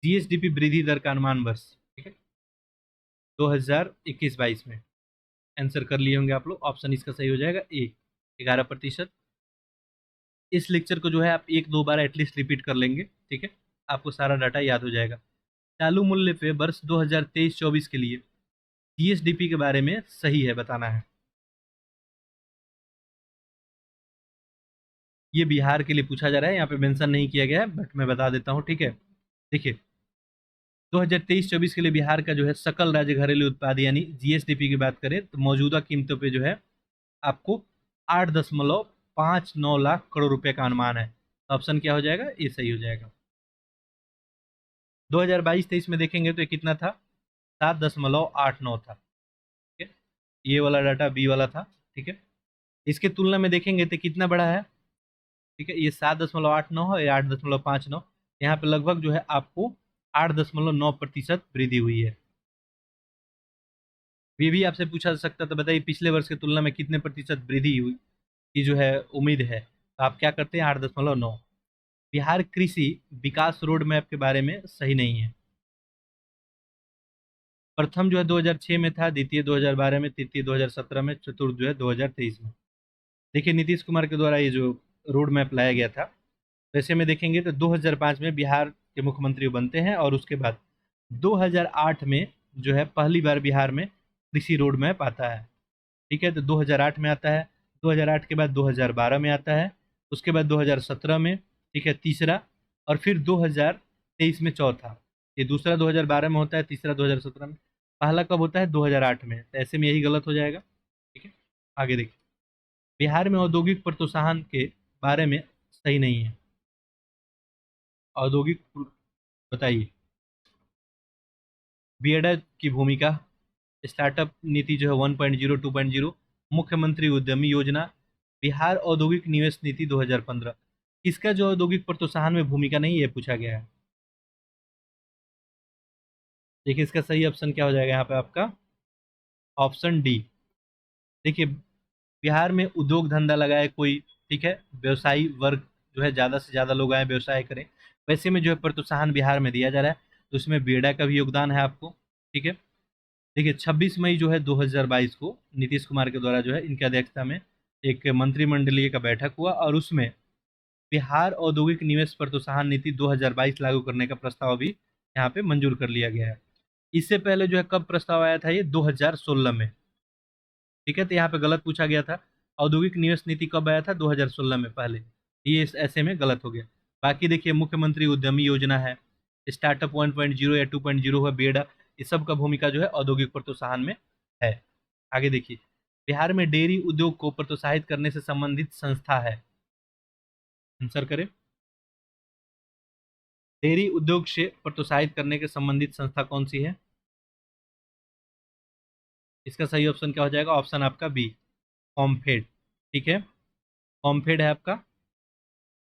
जीएसडीपी वृद्धि दर का अनुमान वर्ष, ठीक है, 2021-22 में आंसर कर लिए होंगे आप लोग, ऑप्शन इसका सही हो जाएगा ए, 11%। इस लेक्चर को जो है आप 1-2 बार एटलीस्ट रिपीट कर लेंगे। ठीक है, आपको सारा डाटा याद हो जाएगा। चालू मूल्य पे वर्ष 2023-24 के लिए जीएसडीपी के बारे में सही है बताना है। ये बिहार के लिए पूछा जा रहा है, यहाँ पे मेंशन नहीं किया गया है, बट मैं बता देता हूँ। ठीक है, देखिए, 2023-24 के लिए बिहार का जो है सकल राज्य घरेलू उत्पाद यानी जीएसडीपी की बात करें तो मौजूदा कीमतों पे जो है आपको 8.59 लाख करोड़ रुपए का अनुमान है। ऑप्शन क्या हो जाएगा, ये सही हो जाएगा। 2022-23 में देखेंगे तो ये कितना था, 7.89 था। ठीक है, ये वाला डाटा बी वाला था। ठीक है, इसके तुलना में देखेंगे तो कितना बड़ा है। ठीक है, ये 7.89 है, ये 8.59, यहाँ पे लगभग जो है आपको 8.9% वृद्धि हुई है। ये भी आपसे पूछा जा सकता था, बताइए पिछले वर्ष की तुलना में कितने प्रतिशत वृद्धि हुई की जो है उम्मीद है, तो आप क्या करते हैं, 8.9। बिहार कृषि विकास रोड मैप के बारे में सही नहीं है। प्रथम जो है 2006 में था, द्वितीय 2012 में, तृतीय 2017 में, चतुर्थ जो है 2023 में। देखिए, नीतीश कुमार के द्वारा ये जो रोड मैप लाया गया था, वैसे में देखेंगे तो 2005 में बिहार के मुख्यमंत्री बनते हैं, और उसके बाद 2008 में जो है पहली बार बिहार में कृषि रोड मैप आता है। ठीक है, तो 2008 में आता है, 2008 के बाद 2012 में आता है, उसके बाद 2017 में, ठीक है, तीसरा, और फिर 2023 में चौथा। ये दूसरा 2012 में होता है, तीसरा 2017 में, पहला कब होता है? 2008 में। तो ऐसे में यही गलत हो जाएगा। ठीक है, आगे देखिए। बिहार में औद्योगिक प्रोत्साहन के बारे में सही नहीं है। औद्योगिक, बताइए। बीएडा की भूमिका, स्टार्टअप नीति जो है 1.0 2.0, मुख्यमंत्री उद्यमी योजना, बिहार औद्योगिक निवेश नीति 2015। इसका जो औद्योगिक प्रोत्साहन में भूमिका नहीं है पूछा गया है। देखिए इसका सही ऑप्शन क्या हो जाएगा यहाँ पे आपका? Option D. देखिए, बिहार में उद्योग धंधा लगाए कोई, ठीक है, व्यवसायी वर्ग जो है ज़्यादा से ज़्यादा लोग आए व्यवसाय करें, वैसे में जो है प्रोत्साहन बिहार में दिया जा रहा है, तो उसमें बीएडा का भी योगदान है आपको। ठीक है, देखिए 26 मई जो है 2022 को नीतीश कुमार के द्वारा जो है इनकी अध्यक्षता में एक मंत्रिमंडलीय का बैठक हुआ, और उसमें बिहार औद्योगिक निवेश प्रोत्साहन नीति 2022 लागू करने का प्रस्ताव भी यहाँ पे मंजूर कर लिया गया है। इससे पहले जो है कब प्रस्ताव आया था? ये 2016 में। ठीक है, तो यहाँ पे गलत पूछा गया था। औद्योगिक निवेश नीति कब आया था? 2016 में पहले। ये ऐसे में गलत हो गया। बाकी देखिए, मुख्यमंत्री उद्यमी योजना है, स्टार्टअप 1.0 या 2.0 है, बीएडा, इस सब का भूमिका जो है औद्योगिक प्रोत्साहन में है। आगे देखिए, बिहार में डेयरी उद्योग को प्रोत्साहित करने से संबंधित संस्था है। आंसर करें। डेयरी उद्योग से प्रोत्साहित करने के संबंधित संस्था कौन सी है? इसका सही ऑप्शन क्या हो जाएगा? ऑप्शन आपका बी, कॉम्फेड। ठीक है, कॉम्फेड है आपका।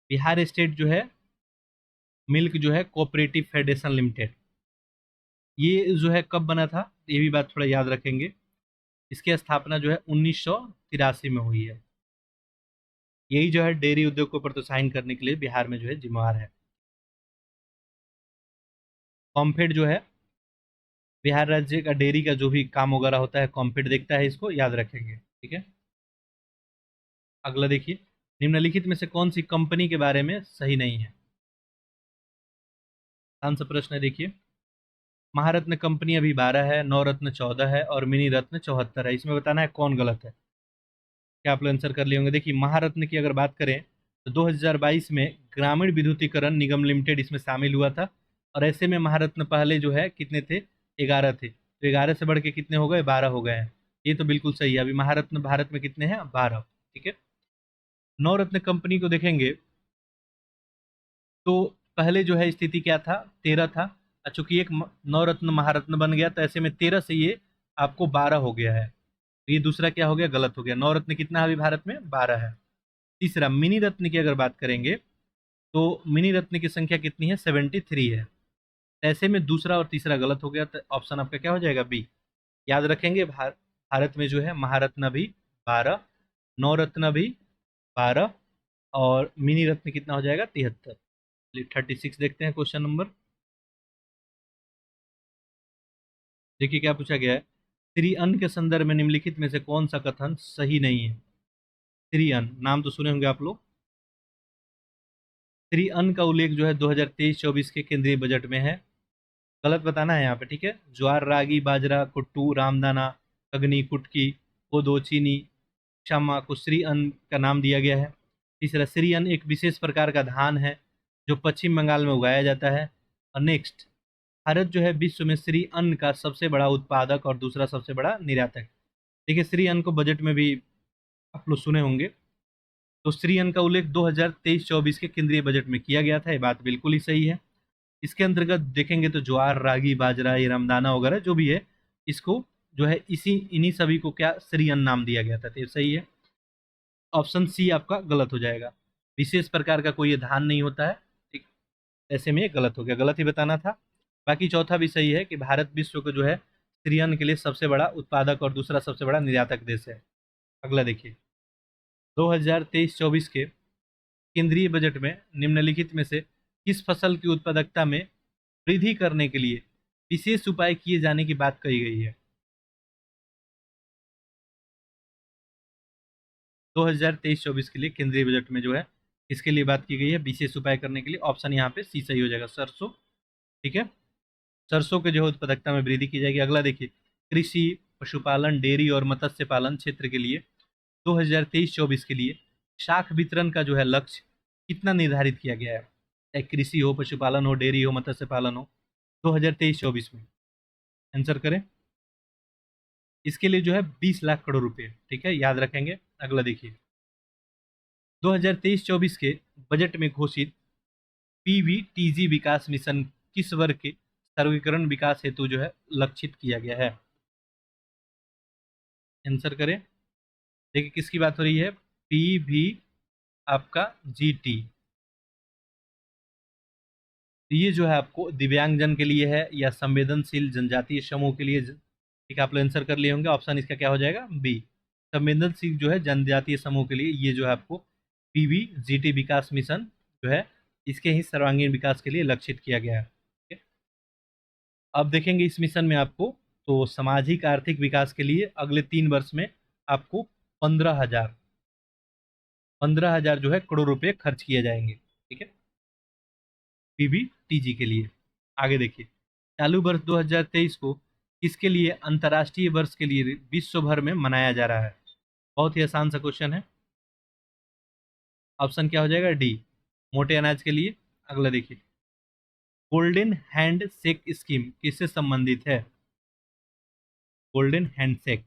बिहार स्टेट जो है मिल्क जो है कोऑपरेटिव फेडरेशन लिमिटेड, ये जो है कब बना था? ये भी बात थोड़ा याद रखेंगे। इसकी स्थापना जो है 1983 में हुई है। यही जो है डेयरी उद्योग को प्रोत्साहन करने के लिए बिहार में जो है जिम्मेवार है। कॉम्फेड जो है बिहार राज्य का डेयरी का जो भी काम वगैरह होता है, कॉम्फेड देखता है, इसको याद रखेंगे। ठीक है, अगला देखिए, निम्नलिखित में से कौन सी कंपनी के बारे में सही नहीं है? आंसर प्रश्न है, देखिए। महारत्न कंपनी अभी 12 है, नवरत्न 14 है, और मिनी रत्न 74 है। इसमें बताना है कौन गलत है। क्या आप लोग आंसर कर लिए होंगे? देखिए, महारत्न की अगर बात करें तो 2022 में ग्रामीण विद्युतीकरण निगम लिमिटेड इसमें शामिल हुआ था, और ऐसे में महारत्न पहले जो है कितने थे? 11 थे, तो 11 से बढ़ के कितने हो गए? 12 हो गए हैं। ये तो बिल्कुल सही है। अभी महारत्न भारत में कितने हैं? 12। ठीक है, नवरत्न कंपनी को देखेंगे तो पहले जो है स्थिति क्या था? 13 था। चूंकि एक नवरत्न महारत्न बन गया, तो ऐसे में 13 से ये आपको 12 हो गया है। तो ये दूसरा क्या हो गया? गलत हो गया। नवरत्न कितना है अभी भारत में? 12 है। तीसरा, मिनी रत्न की अगर बात करेंगे तो मिनी रत्न की संख्या कितनी है? 73 है। ऐसे में दूसरा और तीसरा गलत हो गया, तो ऑप्शन आपका क्या हो जाएगा? बी। याद रखेंगे, भारत में जो है महारत्न भी 12, नवरत्न भी 12, और मिनी रत्न कितना हो जाएगा? 73। 36 देखते हैं क्वेश्चन नंबर। देखिए क्या पूछा गया है। श्री अन्न के संदर्भ में निम्नलिखित में से कौन सा कथन सही नहीं है? श्री अन्न नाम तो सुने होंगे आप लोग। श्री अन्न का उल्लेख जो है 2023-24 के केंद्रीय बजट में है। गलत बताना है यहाँ पे। ठीक है, ज्वार, रागी, बाजरा, कुट्टू, रामदाना, अग्नि, कुटकी, कोदो, चीनी, क्षमा को श्री अन्न का नाम दिया गया है। तीसरा, श्री अन्न एक विशेष प्रकार का धान है जो पश्चिम बंगाल में उगाया जाता है। और नेक्स्ट, भारत जो है विश्व में श्री अन्न का सबसे बड़ा उत्पादक और दूसरा सबसे बड़ा निर्यातक। देखिए, श्री अन्न को बजट में भी आप लोग सुने होंगे। तो श्री अन्न का उल्लेख 2023-24 के केंद्रीय बजट में किया गया था, ये बात बिल्कुल ही सही है। इसके अंतर्गत देखेंगे तो ज्वार, रागी, बाजरा, ये रामदाना वगैरह जो भी है, इसको जो है इन्हीं सभी को क्या श्री अन्न नाम दिया गया था, तो ये सही है। ऑप्शन सी आपका गलत हो जाएगा। विशेष प्रकार का कोई ये धान नहीं होता है। ठीक, ऐसे में ये गलत हो गया, गलत ही बताना था। बाकी चौथा भी सही है कि भारत विश्व को जो है श्री अन्न के लिए सबसे बड़ा उत्पादक और दूसरा सबसे बड़ा निर्यातक देश है। अगला देखिए, 2023-24 के केंद्रीय बजट में निम्नलिखित में से किस फसल की उत्पादकता में वृद्धि करने के लिए विशेष उपाय किए जाने की बात कही गई है? 2023-24 के लिए केंद्रीय बजट में जो है इसके लिए बात की गई है विशेष उपाय करने के लिए। ऑप्शन यहाँ पे सी सही हो जाएगा, सरसों। ठीक है, सरसों के जो है उत्पादकता में वृद्धि की जाएगी। अगला देखिए, कृषि, पशुपालन, डेयरी और मत्स्य पालन क्षेत्र के लिए 2023-24 के लिए शाख वितरण का जो है लक्ष्य कितना निर्धारित किया गया है, चाहे कृषि हो, पशुपालन हो, डेयरी हो, मत्स्य पालन हो, 2023-24 में? आंसर करें। इसके लिए जो है 20 लाख करोड़ रुपए, ठीक है, याद रखेंगे। अगला देखिए, 2023-24 के बजट में घोषित पीवीटीजी विकास मिशन किस वर्ग के सर्वीकरण विकास हेतु जो है लक्षित किया गया है? आंसर करें। देखिए किसकी बात हो रही है, पीवी आपका जीटी, ये जो है आपको दिव्यांगजन के लिए है या संवेदनशील जनजातीय समूह के लिए? ठीक है, आप लोग आंसर कर लिए होंगे। ऑप्शन इसका क्या हो जाएगा, बी, संवेदनशील जो है जनजातीय समूह के लिए ये जो है आपको पीवी जीटी विकास मिशन जो है इसके ही सर्वांगीण विकास के लिए लक्षित किया गया है। ठीक है? अब देखेंगे इस मिशन में आपको तो सामाजिक आर्थिक विकास के लिए अगले 3 वर्ष में आपको 15,000 जो है करोड़ रुपए खर्च किए जाएंगे। ठीक है, पीवीटीजी के लिए। आगे देखिए, चालू वर्ष 2023 को किसके लिए अंतर्राष्ट्रीय वर्ष के लिए विश्व भर में मनाया जा रहा है? बहुत ही आसान सा क्वेश्चन है। ऑप्शन क्या हो जाएगा, डी, मोटे अनाज के लिए। अगला देखिए, गोल्डन हैंड शेक स्कीम किससे संबंधित है? गोल्डन हैंड शेक,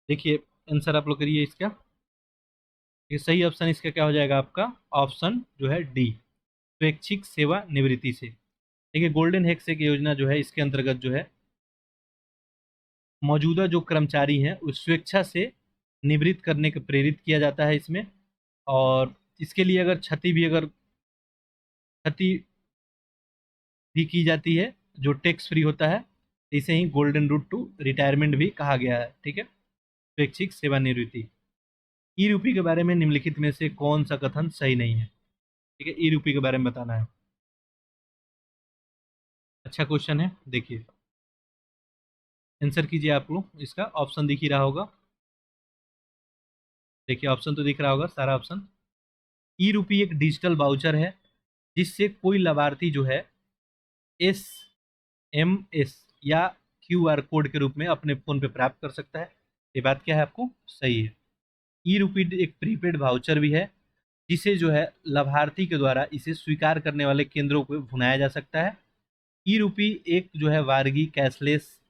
देखिए आंसर आप लोग करिए इसका। ये सही ऑप्शन इसका क्या हो जाएगा आपका, ऑप्शन जो है डी, स्वैच्छिक सेवा निवृत्ति से। देखिए गोल्डन हैंडशेक योजना जो है इसके अंतर्गत जो है मौजूदा जो कर्मचारी हैं उस स्वेच्छा से निवृत्त करने को प्रेरित किया जाता है इसमें। और इसके लिए अगर क्षति भी की जाती है जो टैक्स फ्री होता है, इसे ही गोल्डन रूट टू रिटायरमेंट भी कहा गया है। ठीक है, स्वैच्छिक सेवानिवृत्ति। ई रूपी के बारे में निम्नलिखित में से कौन सा कथन सही नहीं है? ठीक है, ई रूपी के बारे में बताना है। अच्छा क्वेश्चन है, देखिए आंसर कीजिए आप लोग इसका। ऑप्शन दिख ही रहा होगा, देखिए ऑप्शन तो दिख रहा होगा सारा ऑप्शन। ई रूपी एक डिजिटल वाउचर है जिससे कोई लाभार्थी जो है SMS या QR कोड के रूप में अपने फोन पे प्राप्त कर सकता है। ये बात क्या है आपको सही है। ई रूपी एक प्रीपेड वाउचर भी है जिसे जो है लाभार्थी के द्वारा इसे स्वीकार करने वाले केंद्रों को भुनाया जा सकता है। ई रूपी एक जो है वारगी कैशलेस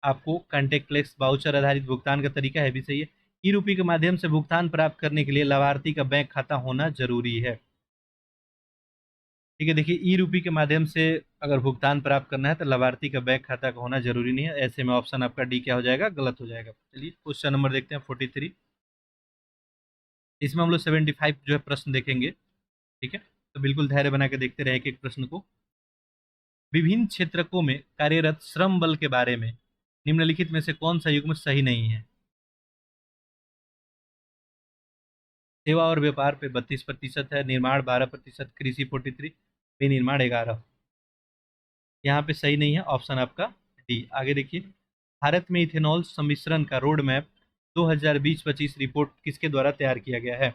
आपको कॉन्टेक्टलेस वाउचर आधारित भुगतान का तरीका है, भी सही है। ई रूपी के माध्यम से भुगतान प्राप्त करने के लिए लाभार्थी का बैंक खाता होना जरूरी है। ठीक है, देखिए ई रूपी के माध्यम से अगर भुगतान प्राप्त करना है तो लाभार्थी का बैंक खाता का होना जरूरी नहीं है। ऐसे में ऑप्शन आपका डी क्या हो जाएगा, गलत हो जाएगा। चलिए क्वेश्चन नंबर देखते हैं 43। इसमें हम लोग 75 जो है प्रश्न देखेंगे। ठीक है, तो बिल्कुल धैर्य बना के देखते रहे एक एक प्रश्न को। विभिन्न क्षेत्रकों में कार्यरत श्रम बल के बारे में निम्नलिखित में से कौन सा युग्म सही नहीं है? सेवा और व्यापार पे 32% है, निर्माण 12%, कृषि 43, विनिर्माण 11। यहाँ पे सही नहीं है, ऑप्शन आपका डी। आगे देखिए, भारत में इथेनॉल सम्मिश्रण का रोड मैप 2020-25 रिपोर्ट किसके द्वारा तैयार किया गया है?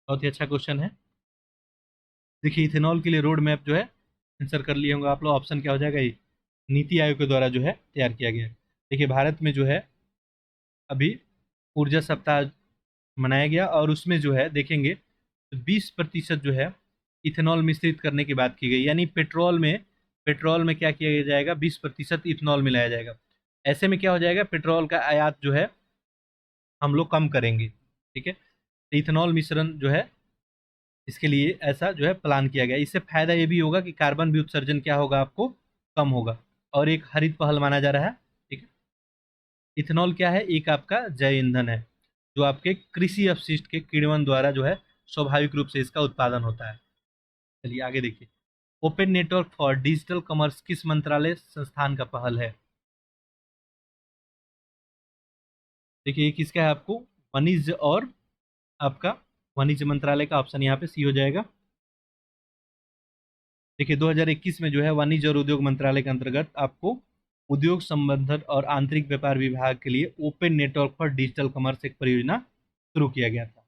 बहुत ही अच्छा क्वेश्चन है। देखिए इथेनॉल के लिए रोड मैप जो है आंसर कर लिए होंगे आप लोग। ऑप्शन क्या हो जाएगा, ये नीति आयोग के द्वारा जो है तैयार किया गया है। देखिए भारत में जो है अभी ऊर्जा सप्ताह मनाया गया और उसमें जो है देखेंगे तो 20% जो है इथेनॉल मिश्रित करने की बात की गई, यानी पेट्रोल में क्या किया जाएगा, 20% इथेनॉल मिलाया जाएगा। ऐसे में क्या हो जाएगा, पेट्रोल का आयात जो है हम लोग कम करेंगे। ठीक है, तो इथेनॉल मिश्रण जो है इसके लिए ऐसा जो है प्लान किया गया। इससे फायदा ये भी होगा कि कार्बन भी उत्सर्जन क्या होगा आपको कम होगा और एक हरित पहल माना जा रहा है। ठीक है, इथेनॉल क्या है, एक आपका जैव ईंधन है जो आपके कृषि अपशिष्ट के किण्वन द्वारा जो है स्वाभाविक रूप से इसका उत्पादन होता है। चलिए आगे देखिए, open network for digital commerce किस मंत्रालय संस्थान का पहल है? देखिए ये किसका है आपको, वाणिज्य और आपका वाणिज्य मंत्रालय का। ऑप्शन यहाँ पे सी हो जाएगा। देखिए 2021 में जो है वाणिज्य और उद्योग मंत्रालय के अंतर्गत आपको उद्योग संवर्धन और आंतरिक व्यापार विभाग के लिए open network for digital commerce एक परियोजना शुरू किया गया था।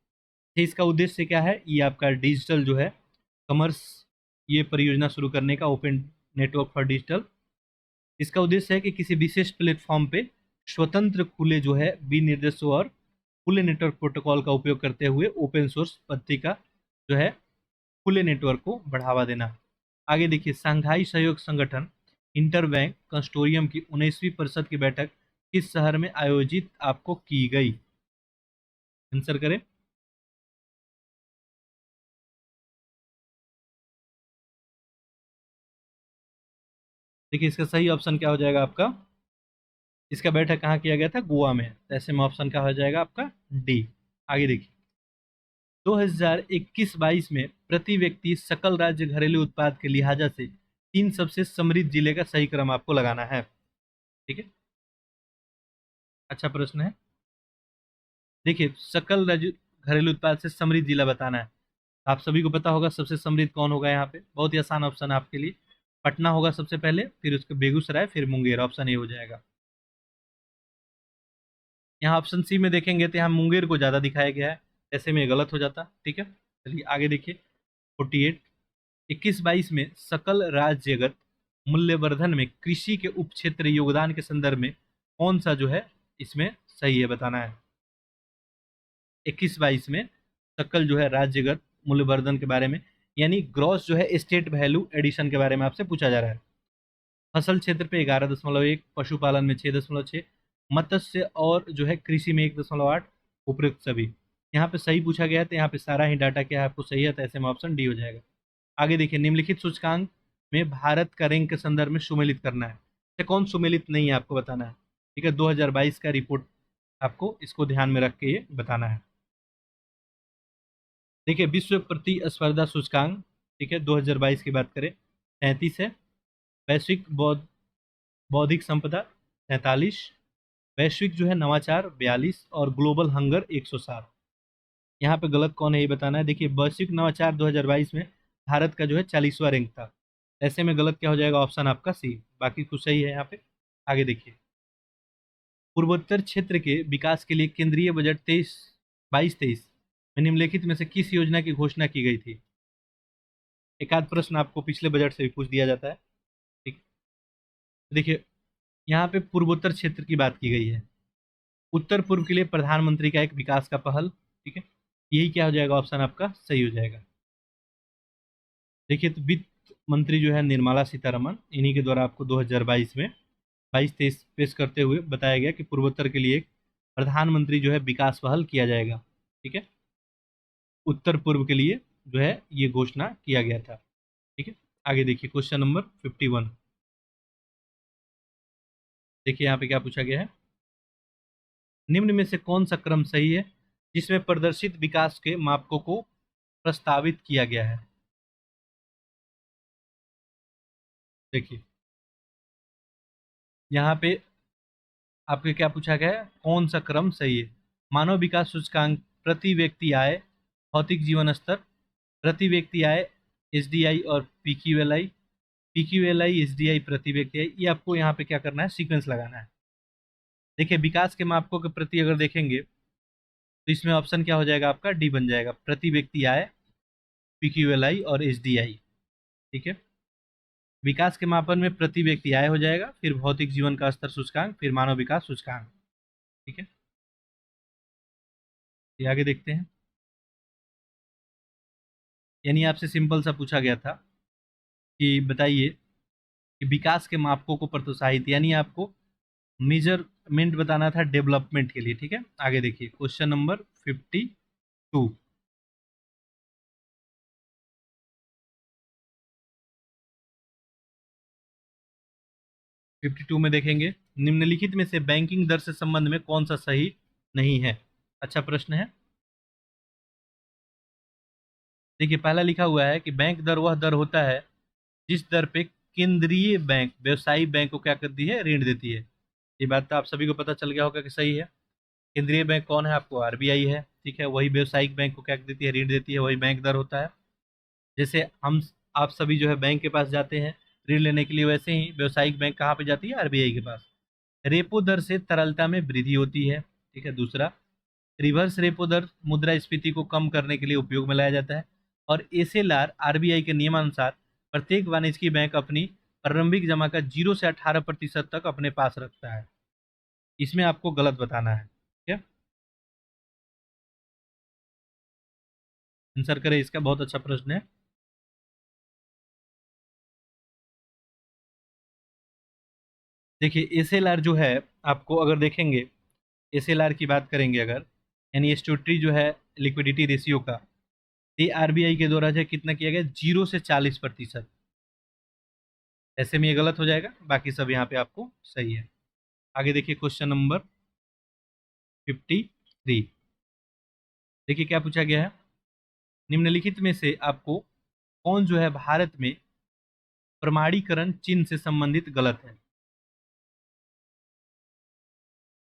इसका उद्देश्य क्या है, ये आपका डिजिटल जो है कॉमर्स, ये परियोजना शुरू करने का ओपन नेटवर्क फॉर डिजिटल, इसका उद्देश्य है कि किसी विशेष प्लेटफॉर्म पे स्वतंत्र खुले जो है विनिर्देशों और खुले नेटवर्क प्रोटोकॉल का उपयोग करते हुए ओपन सोर्स पद्धति का जो है खुले नेटवर्क को बढ़ावा देना। आगे देखिए, शंघाई सहयोग संगठन इंटरबैंक कंसोर्टियम की 19वीं परिषद की बैठक किस शहर में आयोजित आपको की गई? आंसर करें। देखिए, इसका सही ऑप्शन क्या हो जाएगा आपका? इसका बैठक कहाँ किया गया था? गोवा में। तो ऐसे में ऑप्शन क्या हो जाएगा आपका? डी। आगे देखिए, 2021-22 में प्रति व्यक्ति सकल राज्य घरेलू उत्पाद के लिहाजा से तीन सबसे समृद्ध जिले का सही क्रम आपको लगाना है। ठीक है, अच्छा प्रश्न है। देखिए, सकल राज्य घरेलू उत्पाद से समृद्ध जिला बताना है। आप सभी को पता होगा सबसे समृद्ध कौन होगा यहाँ पे। बहुत ही आसान ऑप्शन है आपके लिए। पटना होगा सबसे पहले, फिर उसके बेगूसराय, फिर मुंगेर। ऑप्शन ए हो जाएगा। यहाँ ऑप्शन सी में देखेंगे तो यहाँ मुंगेर को ज़्यादा दिखाया गया है, ऐसे में गलत हो जाता। ठीक है, चलिए आगे देखिए। 48 21-22 में सकल राज्यगत मूल्यवर्धन में कृषि के उपक्षेत्र योगदान के संदर्भ में कौन सा जो है इसमें सही है बताना है। 21-22 में सकल जो है राज्यगत मूल्यवर्धन के बारे में, यानी ग्रॉस जो है स्टेट वैल्यू एडिशन के बारे में आपसे पूछा जा रहा है। फसल क्षेत्र पे 11.1, पशुपालन में 6.6, मत्स्य और जो है कृषि में 1.8, उपयुक्त सभी। यहाँ पे सही पूछा गया है, तो यहाँ पे सारा ही डाटा क्या है आपको सही है, तो ऐसे में ऑप्शन डी हो जाएगा। आगे देखिए, निम्नलिखित सूचकांक में भारत का रैंक के संदर्भ में सुमेलित करना है। तो कौन सुमेलित नहीं है आपको बताना है। ठीक है, 2022 का रिपोर्ट आपको इसको ध्यान में रख के ये बताना है। देखिए, विश्व प्रतिस्पर्धा सूचकांक, ठीक है, 2022 की बात करें 33 है। वैश्विक बौद्धिक संपदा 43, वैश्विक जो है नवाचार 42 और ग्लोबल हंगर 107। यहाँ पे गलत कौन है ये बताना है। देखिए, वैश्विक नवाचार 2022 में भारत का जो है 40वां रैंक था। ऐसे में गलत क्या हो जाएगा? ऑप्शन आपका सी। बाकी कुछ सही है यहाँ पे। आगे देखिए, पूर्वोत्तर क्षेत्र के विकास के लिए केंद्रीय बजट 22-23 में निम्नलिखित में से किस योजना की घोषणा की गई थी? एक आध प्रश्न आपको पिछले बजट से भी पूछ दिया जाता है। ठीक, देखिए यहाँ पे पूर्वोत्तर क्षेत्र की बात की गई है। उत्तर पूर्व के लिए प्रधानमंत्री का एक विकास का पहल। ठीक है, यही क्या हो जाएगा? ऑप्शन आपका सही हो जाएगा। देखिए, तो वित्त मंत्री जो है निर्मला सीतारमण, इन्हीं के द्वारा आपको 2022 में 22-23 पेश करते हुए बताया गया कि पूर्वोत्तर के लिए एक प्रधानमंत्री जो है विकास पहल किया जाएगा। ठीक है, उत्तर पूर्व के लिए जो है ये घोषणा किया गया था। ठीक है, आगे देखिए, क्वेश्चन नंबर 51। देखिए यहाँ पे क्या पूछा गया है। निम्न में से कौन सा क्रम सही है जिसमें प्रदर्शित विकास के मापकों को प्रस्तावित किया गया है? देखिए, यहाँ पे आपके क्या पूछा गया है, कौन सा क्रम सही है? मानव विकास सूचकांक, प्रति व्यक्ति आय, भौतिक जीवन स्तर, प्रति व्यक्ति आय, एसडीआई और पीक्यूएलआई, पीक्यूएलआई एसडीआई प्रति व्यक्ति आय। ये आपको यहाँ पे क्या करना है? सीक्वेंस लगाना है। देखिए, विकास के मापकों के प्रति अगर देखेंगे तो इसमें ऑप्शन क्या हो जाएगा आपका? डी बन जाएगा, प्रति व्यक्ति आय, पीक्यूएलआई और एसडीआई। ठीक है, विकास के मापन में प्रति व्यक्ति आय हो जाएगा, फिर भौतिक जीवन का स्तर सूचकांक, फिर मानव विकास सूचकांक। ठीक है, ये आगे देखते हैं। यानी आपसे सिंपल सा पूछा गया था कि बताइए कि विकास के मापकों को प्रोत्साहित, यानी आपको मेजरमेंट बताना था डेवलपमेंट के लिए। ठीक है, आगे देखिए, क्वेश्चन नंबर 52। 52 में देखेंगे, निम्नलिखित में से बैंकिंग दर से संबंध में कौन सा सही नहीं है? अच्छा प्रश्न है। देखिए, पहला लिखा हुआ है कि बैंक दर वह दर होता है जिस दर पे केंद्रीय बैंक व्यवसायिक बैंक को क्या करती है? ऋण देती है। ये बात तो आप सभी को पता चल गया होगा कि सही है। केंद्रीय बैंक कौन है? आपको आरबीआई है। ठीक है, वही व्यवसायिक बैंक को क्या देती है? ऋण देती है, वही बैंक दर होता है। जैसे हम आप सभी जो है बैंक के पास जाते हैं ऋण लेने के लिए, वैसे ही व्यवसायिक बैंक कहाँ पे जाती है? आरबीआई के पास। रेपो दर से तरलता में वृद्धि होती है। ठीक है, दूसरा, रिवर्स रेपो दर मुद्रास्फीति को कम करने के लिए उपयोग में लाया जाता है। और एसएलआर आरबीआई के नियमानुसार प्रत्येक वाणिज्यिक बैंक अपनी प्रारंभिक जमा का 0 से 18% तक अपने पास रखता है। इसमें आपको गलत बताना है। ठीक है, आंसर करें इसका, बहुत अच्छा प्रश्न है। देखिए एसएलआर जो है, आपको अगर देखेंगे, एसएलआर की बात करेंगे अगर, यानी स्टोट्री जो है लिक्विडिटी रेशियो का, ये आरबीआई के द्वारा जो है कितना किया गया, 0 से 40%। ऐसे में ये गलत हो जाएगा, बाकी सब यहाँ पे आपको सही है। आगे देखिए क्वेश्चन नंबर 53। देखिए क्या पूछा गया है, निम्नलिखित में से आपको कौन जो है भारत में प्रमाणीकरण चिन्ह से संबंधित गलत है।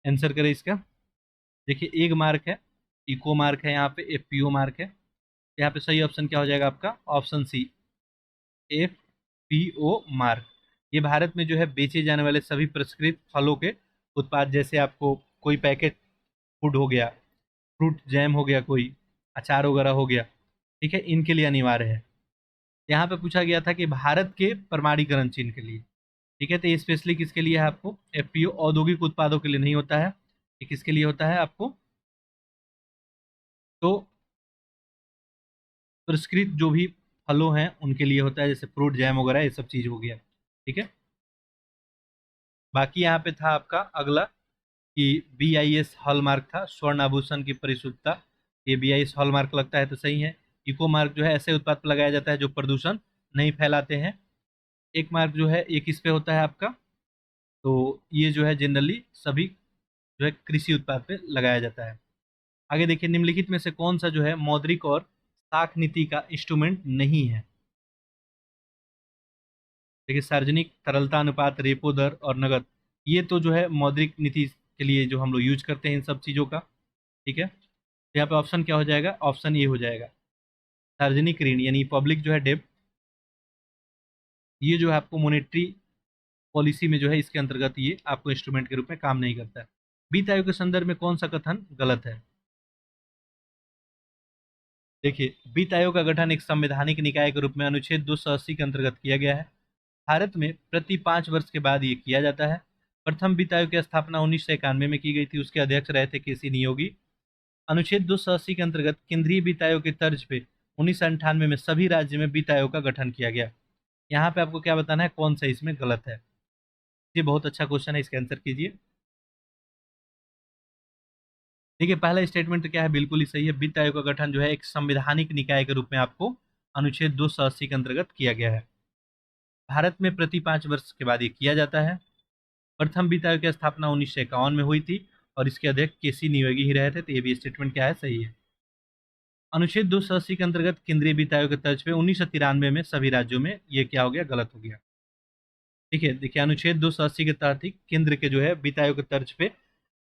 आंसर करें इसका। देखिए एक मार्क है, इको मार्क है, यहाँ पे एफपीओ मार्क है। यहाँ पे सही ऑप्शन क्या हो जाएगा आपका, ऑप्शन सी, एफपीओ मार्क। ये भारत में जो है बेचे जाने वाले सभी परिष्कृत फलों के उत्पाद, जैसे आपको कोई पैकेट फूड हो गया, फ्रूट जैम हो गया, कोई अचार वगैरह हो गया, ठीक है, इनके लिए अनिवार्य है। यहाँ पे पूछा गया था कि भारत के प्रमाणीकरण चिन्ह के लिए, ठीक है, तो ये स्पेशली किसके लिए है आपको, एफपीओ औद्योगिक उत्पादों के लिए नहीं होता है, ये किसके लिए होता है आपको, तो परिष्कृत जो भी फलों हैं उनके लिए होता है, जैसे फ्रूट जैम वगैरह ये सब चीज हो गया, ठीक है। बाकी यहाँ पे था आपका अगला कि बीआईएस हॉलमार्क था, स्वर्ण आभूषण की परिशुद्धता, ये बीआईएस हॉलमार्क लगता है तो सही है। इको मार्क जो है ऐसे उत्पाद पर लगाया जाता है जो प्रदूषण नहीं फैलाते हैं। एक मार्क जो है ये किस पे होता है आपका, तो ये जो है जनरली सभी जो है कृषि उत्पाद पे लगाया जाता है। आगे देखिए, निम्नलिखित में से कौन सा जो है मौद्रिक और साख नीति का इंस्ट्रूमेंट नहीं है। देखिए सार्वजनिक तरलता अनुपात, रेपो दर और नगद, ये तो जो है मौद्रिक नीति के लिए जो हम लोग यूज करते हैं इन सब चीज़ों का, ठीक है। तो यहाँ पे ऑप्शन क्या हो जाएगा, ऑप्शन ए हो जाएगा, सार्वजनिक ऋण यानी पब्लिक जो है डेब्ट, ये जो है आपको मॉनेटरी पॉलिसी में जो है इसके अंतर्गत ये आपको इंस्ट्रूमेंट के रूप में काम नहीं करता है। वित्त आयोग के संदर्भ में कौन सा कथन गलत है। देखिए वित्त आयोग का गठन एक संवैधानिक निकाय के रूप में अनुच्छेद 280 के अंतर्गत किया गया है। भारत में प्रति 5 वर्ष के बाद ये किया जाता है। प्रथम वित्त आयोग की स्थापना 1991 में की गई थी, उसके अध्यक्ष रहे थे केसी नियोगी। अनुच्छेद 280 के अंतर्गत केंद्रीय वित्त आयोग की तर्ज पे 1998 में सभी राज्य में वित्त आयोग का गठन किया गया। यहाँ पे आपको क्या बताना है, कौन सा इसमें गलत है। ये बहुत अच्छा क्वेश्चन है, इसका आंसर कीजिए। देखिए पहला स्टेटमेंट तो क्या है, बिल्कुल ही सही है, वित्त आयोग का गठन जो है एक संवैधानिक निकाय के रूप में आपको अनुच्छेद 280 के अंतर्गत किया गया है। भारत में प्रति 5 वर्ष के बाद ये किया जाता है। प्रथम वित्त आयोग की स्थापना 1951 में हुई थी और इसके अध्यक्ष केसी नियोगी ही रहे थे, तो ये भी स्टेटमेंट क्या है, सही है। अनुच्छेद 280 के अंतर्गत केंद्रीय वित्त आयोग के तर्ज पे 1993 में सभी राज्यों में ये क्या हो गया, गलत हो गया। ठीक है, देखिए अनुच्छेद 280 के तहत ही केंद्र के जो है वित्त आयोग के तर्ज पे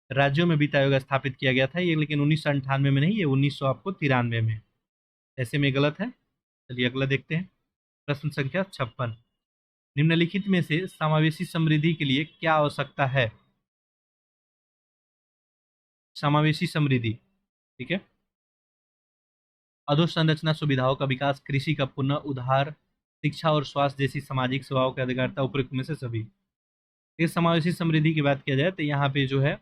राज्यों में वित्त आयोग स्थापित किया गया था ये, लेकिन 1998 में नहीं, ये 1900 आपको 93 में, ऐसे में गलत है। चलिए अगला देखते हैं, प्रश्न संख्या 56। निम्नलिखित में से समावेशी समृद्धि के लिए क्या आवश्यकता है। समावेशी समृद्धि, ठीक है, अधोसंरचना सुविधाओं का विकास, कृषि का पुनः उद्धार, शिक्षा और स्वास्थ्य जैसी सामाजिक सेवाओं की अधिकारिता, उपयुक्त में से सभी। इस समावेशी समृद्धि की बात किया जाए तो यहाँ पे जो है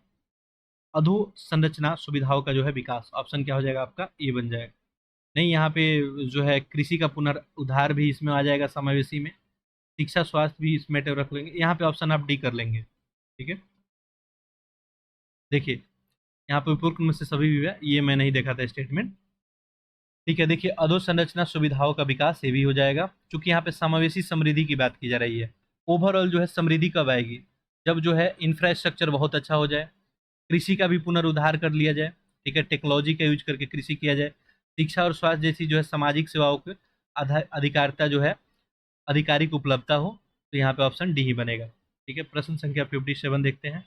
अधोसंरचना सुविधाओं का जो है विकास, ऑप्शन क्या हो जाएगा आपका, ए बन जाएगा। नहीं, यहाँ पे जो है कृषि का पुनरुद्धार भी इसमें आ जाएगा समावेशी में, शिक्षा स्वास्थ्य भी इसमें रख लेंगे, यहाँ पे ऑप्शन आप डी कर लेंगे, ठीक है। देखिए यहाँ पे उपयुक्त में से सभी भी है, ये मैं नहीं देखा था स्टेटमेंट, ठीक है। देखिए अधोसंरचना सुविधाओं का विकास ये भी हो जाएगा, क्योंकि यहाँ पे समावेशी समृद्धि की बात की जा रही है। ओवरऑल जो है समृद्धि कब आएगी, जब जो है इंफ्रास्ट्रक्चर बहुत अच्छा हो जाए, कृषि का भी पुनरुद्धार कर लिया जाए, ठीक है, टेक्नोलॉजी का यूज करके कृषि किया जाए, शिक्षा और स्वास्थ्य जैसी जो है सामाजिक सेवाओं के अधिकारिता जो है, आधिकारिक उपलब्धता हो, तो यहाँ पे ऑप्शन डी ही बनेगा, ठीक है। प्रश्न संख्या 57 देखते हैं।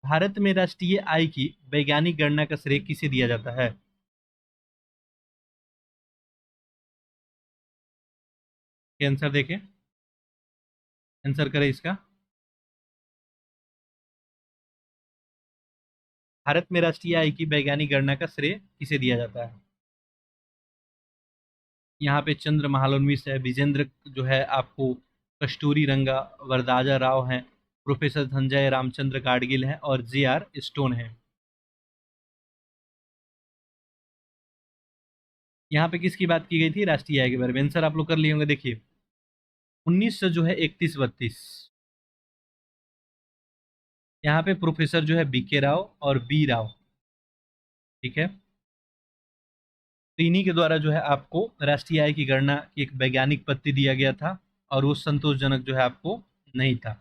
भारत में राष्ट्रीय आय की वैज्ञानिक गणना का श्रेय किसे दिया जाता है। ये आंसर देखें, आंसर करें इसका। भारत में राष्ट्रीय आय की वैज्ञानिक गणना का श्रेय किसे दिया जाता है। यहाँ पे चंद्र महालनोबिस है, विजेंद्र जो है आपको कस्तूरी रंगा वरदाजा राव हैं, प्रोफेसर धनंजय रामचंद्र गाडगिल हैं और जे आर स्टोन हैं। यहाँ पे किसकी बात की गई थी? राष्ट्रीय आय के बारे में। आंसर आप लोग कर लिए होंगे। देखिए 1900 जो है 31-32, यहाँ पे प्रोफेसर जो है बीके राव और बी राव, ठीक है, तो इन्हीं के द्वारा जो है आपको राष्ट्रीय आय की गणना की एक वैज्ञानिक पद्धति दिया गया था, और वो संतोषजनक जो है आपको नहीं था,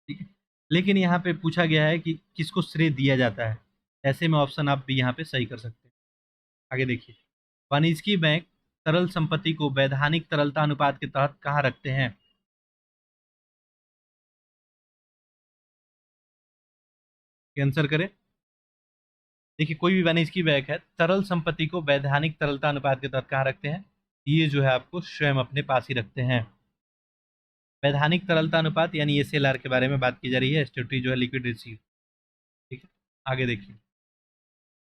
ठीक है। लेकिन यहाँ पे पूछा गया है कि किसको श्रेय दिया जाता है, ऐसे में ऑप्शन आप भी यहाँ पे सही कर सकते हैं। आगे देखिए, वाणिज्यिक बैंक तरल संपत्ति को वैधानिक तरलता अनुपात के तहत कहाँ रखते हैं? आंसर करें। देखिए कोई भी वाणिज्यिक बैंक है तरल संपत्ति को वैधानिक तरलता अनुपात के तहत कहाँ रखते हैं? ये जो है आपको स्वयं अपने पास ही रखते हैं। वैधानिक तरलता अनुपात यानी एसएलआर के बारे में बात की जा रही है, स्टेटरी जो है लिक्विड रेशियो, ठीक है। आगे देखिए,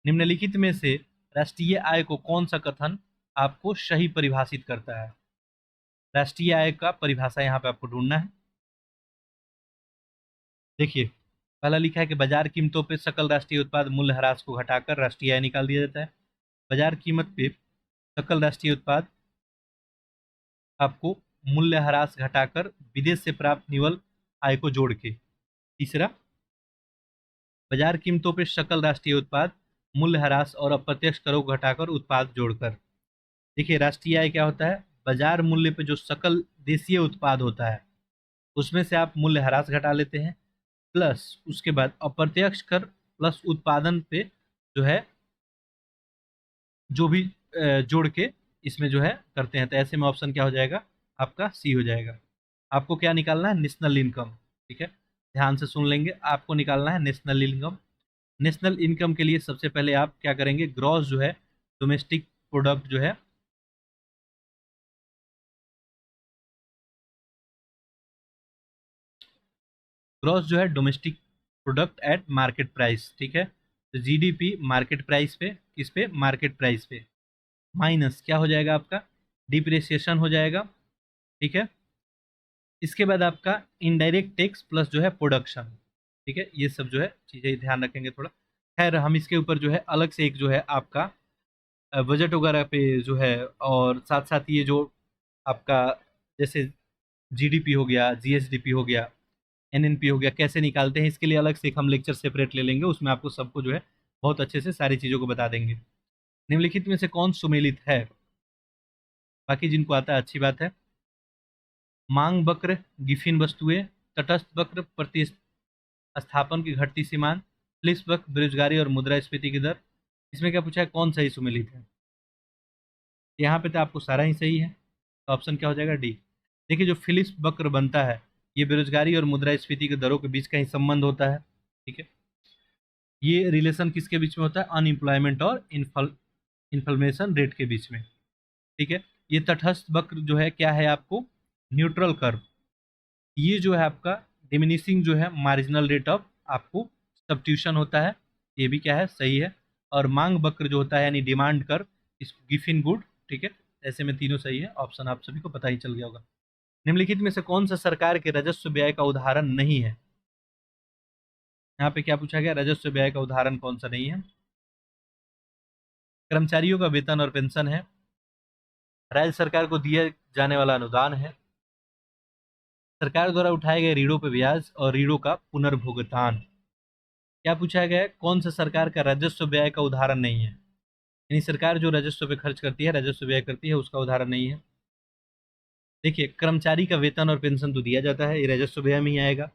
निम्नलिखित में से राष्ट्रीय आय को कौन सा कथन आपको सही परिभाषित करता है? राष्ट्रीय आय का परिभाषा यहाँ पे आपको ढूंढना है। देखिए पहला लिखा है कि बाजार कीमतों पे सकल राष्ट्रीय उत्पाद मूल्य ह्रास को घटाकर राष्ट्रीय आय निकाल दिया जाता है। बाजार कीमत पे सकल राष्ट्रीय उत्पाद आपको मूल्य ह्रास घटाकर विदेश से प्राप्त निवल आय को जोड़ के। तीसरा, बाजार कीमतों पे सकल राष्ट्रीय उत्पाद मूल्य ह्रास और अप्रत्यक्ष करों को घटाकर उत्पाद जोड़कर। देखिए राष्ट्रीय आय क्या होता है? बाजार मूल्य पे जो सकल देशीय उत्पाद होता है उसमें से आप मूल्य ह्रास घटा लेते हैं, प्लस उसके बाद अप्रत्यक्ष कर प्लस उत्पादन पे जो है जो भी जोड़ के इसमें जो है करते हैं। तो ऐसे में ऑप्शन क्या हो जाएगा? आपका सी हो जाएगा। आपको क्या निकालना है? नेशनल इनकम, ठीक है। ध्यान से सुन लेंगे, आपको निकालना है नेशनल इनकम। नेशनल इनकम के लिए सबसे पहले आप क्या करेंगे? ग्रॉस जो है डोमेस्टिक प्रोडक्ट जो है ग्रॉस जो है domestic product at market price, ठीक है। तो जीडीपी मार्केट प्राइस पे, किस पे? मार्केट प्राइस पे, माइनस क्या हो जाएगा आपका? डिप्रिसिएशन हो जाएगा, ठीक है। इसके बाद आपका इनडायरेक्ट टैक्स प्लस जो है प्रोडक्शन, ठीक है। ये सब जो है चीज़ें ध्यान रखेंगे थोड़ा। खैर हम इसके ऊपर जो है अलग से एक जो है आपका बजट वगैरह पे जो है, और साथ साथ ये जो आपका जैसे जीडीपी हो गया, जीएसडीपी हो गया, एनएनपी हो गया, कैसे निकालते हैं, इसके लिए अलग से एक हम लेक्चर सेपरेट ले लेंगे, उसमें आपको सबको जो है बहुत अच्छे से सारी चीज़ों को बता देंगे। निम्नलिखित में से कौन सुमेलित है? बाकी जिनको आता है अच्छी बात है। मांग वक्र, गिफिन वस्तुएं, तटस्थ वक्र प्रतिस्थापन की घटती सीमांत, फ्लिप वक्र बेरोजगारी और मुद्रास्फीति की दर। इसमें क्या पूछा है? कौन सही सुमेलित है? यहाँ पे तो आपको सारा ही सही है, तो ऑप्शन क्या हो जाएगा? डी। देखिए जो फिलिप्स वक्र बनता है ये बेरोजगारी और मुद्रास्फीति की दरों के बीच का ही संबंध होता है, ठीक है। ये रिलेशन किसके बीच में होता है? अनएम्प्लॉयमेंट और इन्फ्लेशन रेट के बीच में, ठीक है। ये तटस्थ वक्र जो है क्या है? आपको न्यूट्रल कर्व। ये जो है आपका डिमिनिशिंग जो है मार्जिनल रेट ऑफ आपको सब्स्टिट्यूशन होता है, ये भी क्या है? सही है। और मांग वक्र जो होता है यानी डिमांड कर्व, इस गिफिन गुड, ठीक है। ऐसे में तीनों सही है, ऑप्शन आप सभी को पता ही चल गया होगा। निम्नलिखित में से कौन सा सरकार के राजस्व व्यय का उदाहरण नहीं है? यहाँ पे क्या पूछा गया? राजस्व व्यय का उदाहरण कौन सा नहीं है? कर्मचारियों का वेतन और पेंशन है, राज्य सरकार को दिया जाने वाला अनुदान है, सरकार द्वारा उठाए गए ऋणों पर ब्याज और ऋणों का पुनर्भुगतान। क्या पूछा गया है? कौन सा सरकार का राजस्व व्यय का उदाहरण नहीं है? यानी सरकार जो राजस्व पे खर्च करती है, राजस्व व्यय करती है, उसका उदाहरण नहीं है। देखिए कर्मचारी का वेतन और पेंशन तो दिया जाता है, ये राजस्व व्यय में ही आएगा।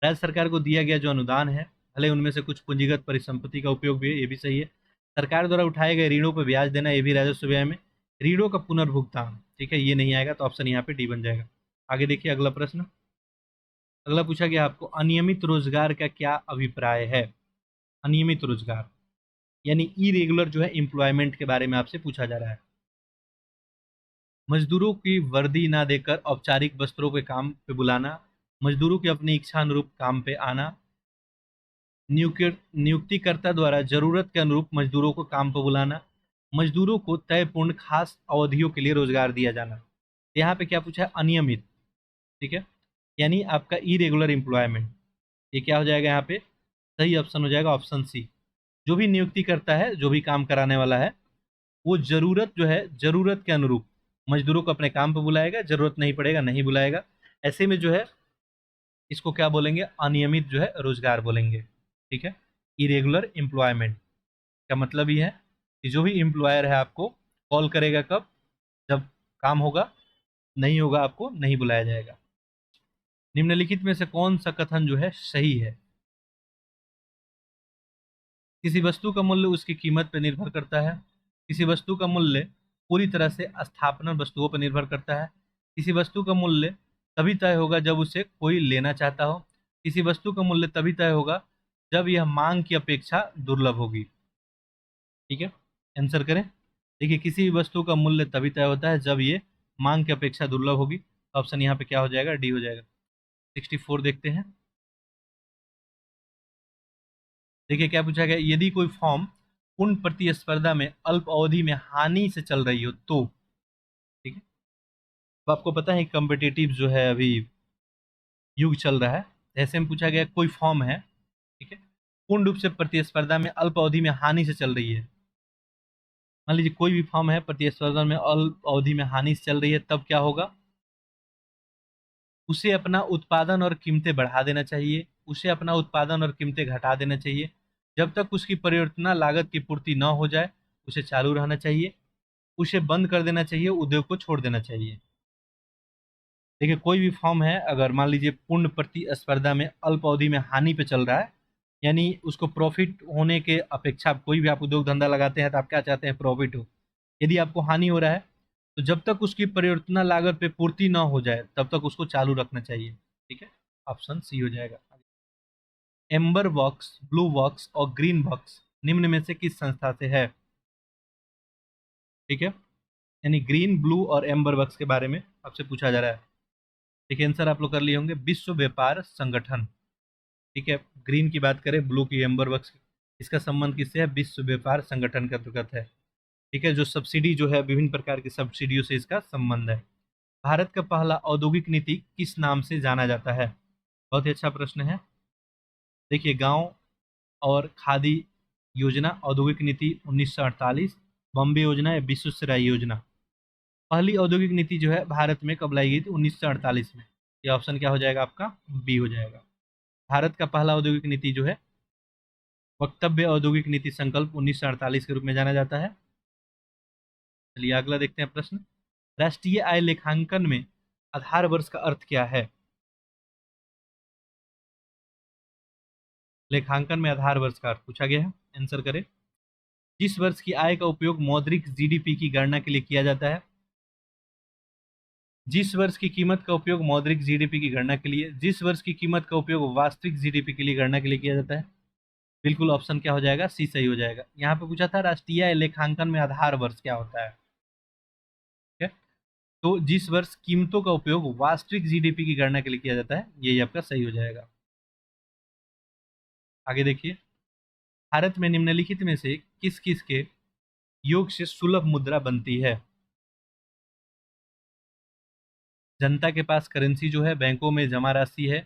राज्य सरकार को दिया गया जो अनुदान है, भले उनमें से कुछ पूंजीगत परिसंपत्ति का उपयोग भी है, ये भी सही है। सरकार द्वारा उठाए गए ऋणों पर ब्याज देना, ये भी राजस्व व्यय में। ऋणों का पुनर्भुगतान, ठीक है, ये नहीं आएगा, तो ऑप्शन यहाँ पे डी बन जाएगा। आगे देखिए अगला प्रश्न। अगला पूछा गया आपको अनियमित रोजगार का क्या अभिप्राय है? अनियमित रोजगार यानी इरेगुलर जो है एम्प्लॉयमेंट के बारे में आपसे पूछा जा रहा है। मजदूरों की वर्दी ना देकर औपचारिक वस्त्रों पे काम पे बुलाना, मजदूरों की अपनी इच्छा अनुरूप काम पे आना, नियुक्तिकर्ता द्वारा जरूरत के अनुरूप मजदूरों को काम पर बुलाना, मजदूरों को तय पूर्ण खास अवधियों के लिए रोजगार दिया जाना। यहाँ पे क्या पूछा है? अनियमित, ठीक है, यानी आपका इरेगुलर एम्प्लॉयमेंट। ये क्या हो जाएगा? यहाँ पे सही ऑप्शन हो जाएगा ऑप्शन सी। जो भी नियुक्ति करता है, जो भी काम कराने वाला है, वो जरूरत जो है, जरूरत के अनुरूप मजदूरों को अपने काम पर बुलाएगा, जरूरत नहीं पड़ेगा नहीं बुलाएगा। ऐसे में जो है इसको क्या बोलेंगे, अनियमित जो है रोजगार बोलेंगे। ठीक है, इरेगुलर एम्प्लॉयमेंट का मतलब ये है कि जो भी एम्प्लॉयर है आपको कॉल करेगा कब, जब काम होगा, नहीं होगा आपको नहीं बुलाया जाएगा। निम्नलिखित में से कौन सा कथन जो है सही है? किसी वस्तु का मूल्य उसकी कीमत पर निर्भर करता है। किसी वस्तु का मूल्य पूरी तरह से स्थापना वस्तुओं पर निर्भर करता है। किसी वस्तु का मूल्य तभी तय होगा जब उसे कोई लेना चाहता हो। किसी वस्तु का मूल्य तभी तय होगा जब यह मांग की अपेक्षा दुर्लभ होगी। ठीक है, आंसर करें। देखिए, किसी भी वस्तु का मूल्य तभी तय होता है जब ये मांग की अपेक्षा दुर्लभ होगी। तो ऑप्शन यहाँ पे क्या हो जाएगा, डी हो जाएगा। 64 देखते हैं। देखिए क्या पूछा गया, यदि कोई फॉर्म पूर्ण प्रतिस्पर्धा में अल्प अवधि में हानि से चल रही हो तो। ठीक है, तो आपको पता है कॉम्पिटिटिव जो है अभी युग चल रहा है। ऐसे में पूछा गया कोई फॉर्म है, ठीक है, पूर्ण रूप से प्रतिस्पर्धा में अल्प अवधि में हानि से चल रही है। मान लीजिए कोई भी फॉर्म है प्रतिस्पर्धा में अल्प अवधि में हानि से चल रही है, तब क्या होगा, उसे अपना उत्पादन और कीमतें बढ़ा देना चाहिए, उसे अपना उत्पादन और कीमतें घटा देना चाहिए। जब तक उसकी परिवर्तना लागत की पूर्ति न हो जाए उसे चालू रहना चाहिए, उसे बंद कर देना चाहिए, उद्योग को छोड़ देना चाहिए। देखिए कोई भी फॉर्म है, अगर मान लीजिए पूर्ण प्रतिस्पर्धा में अल्प अवधि में हानि पे चल रहा है, यानी उसको प्रॉफिट होने के अपेक्षा, कोई भी आप उद्योग धंधा लगाते हैं तो आप क्या चाहते हैं, प्रॉफिट हो। यदि आपको हानि हो रहा है तो जब तक उसकी परिवर्तना लागत पे पूर्ति ना हो जाए तब तक उसको चालू रखना चाहिए। ठीक है, ऑप्शन सी हो जाएगा। एम्बर वर्क्स, ब्लू वर्क्स और ग्रीन वर्क्स निम्न में से किस संस्था से है? ठीक है, यानी ग्रीन, ब्लू और एम्बर वर्क्स के बारे में आपसे पूछा जा रहा है। देखिए आंसर आप लोग कर लिए होंगे, विश्व व्यापार संगठन। ठीक है, ग्रीन की बात करें, ब्लू की, एम्बर वर्क्स की, इसका संबंध किससे है, विश्व व्यापार संगठन के अंतर्गत है। ठीक है, जो सब्सिडी जो है विभिन्न प्रकार की सब्सिडियों से इसका संबंध है। भारत का पहला औद्योगिक नीति किस नाम से जाना जाता है? बहुत ही अच्छा प्रश्न है। देखिए, गांव और खादी योजना, औद्योगिक नीति 1948, बॉम्बे योजना या विश्व सराय योजना। पहली औद्योगिक नीति जो है भारत में कब लाई गई थी? 1948 में। ये ऑप्शन क्या हो जाएगा आपका, बी हो जाएगा। भारत का पहला औद्योगिक नीति जो है वक्तव्य औद्योगिक नीति संकल्प 1948 के रूप में जाना जाता है। चलिए अगला देखते हैं प्रश्न। राष्ट्रीय आय लेखांकन में आधार वर्ष का अर्थ क्या है? लेखांकन में आधार वर्ष का अर्थ पूछा गया है, आंसर करें। जिस वर्ष की आय का उपयोग मौद्रिक जीडीपी की गणना के लिए किया जाता है। जिस वर्ष की कीमत का उपयोग मौद्रिक जीडीपी की गणना के लिए, जिस वर्ष की कीमत का उपयोग वास्तविक जीडीपी के लिए गणना के लिए किया जाता है। बिल्कुल ऑप्शन क्या हो जाएगा, सी सही हो जाएगा। यहाँ पे पूछा था राष्ट्रीय आय लेखांकन में आधार वर्ष क्या होता है। ठीक है, तो जिस वर्ष कीमतों का उपयोग वास्तविक जीडीपी की गणना के लिए किया जाता है, यही आपका सही हो जाएगा। आगे देखिए, भारत में निम्नलिखित में से किस किस के योग से सुलभ मुद्रा बनती है? जनता के पास करेंसी जो है, बैंकों में जमा राशि है,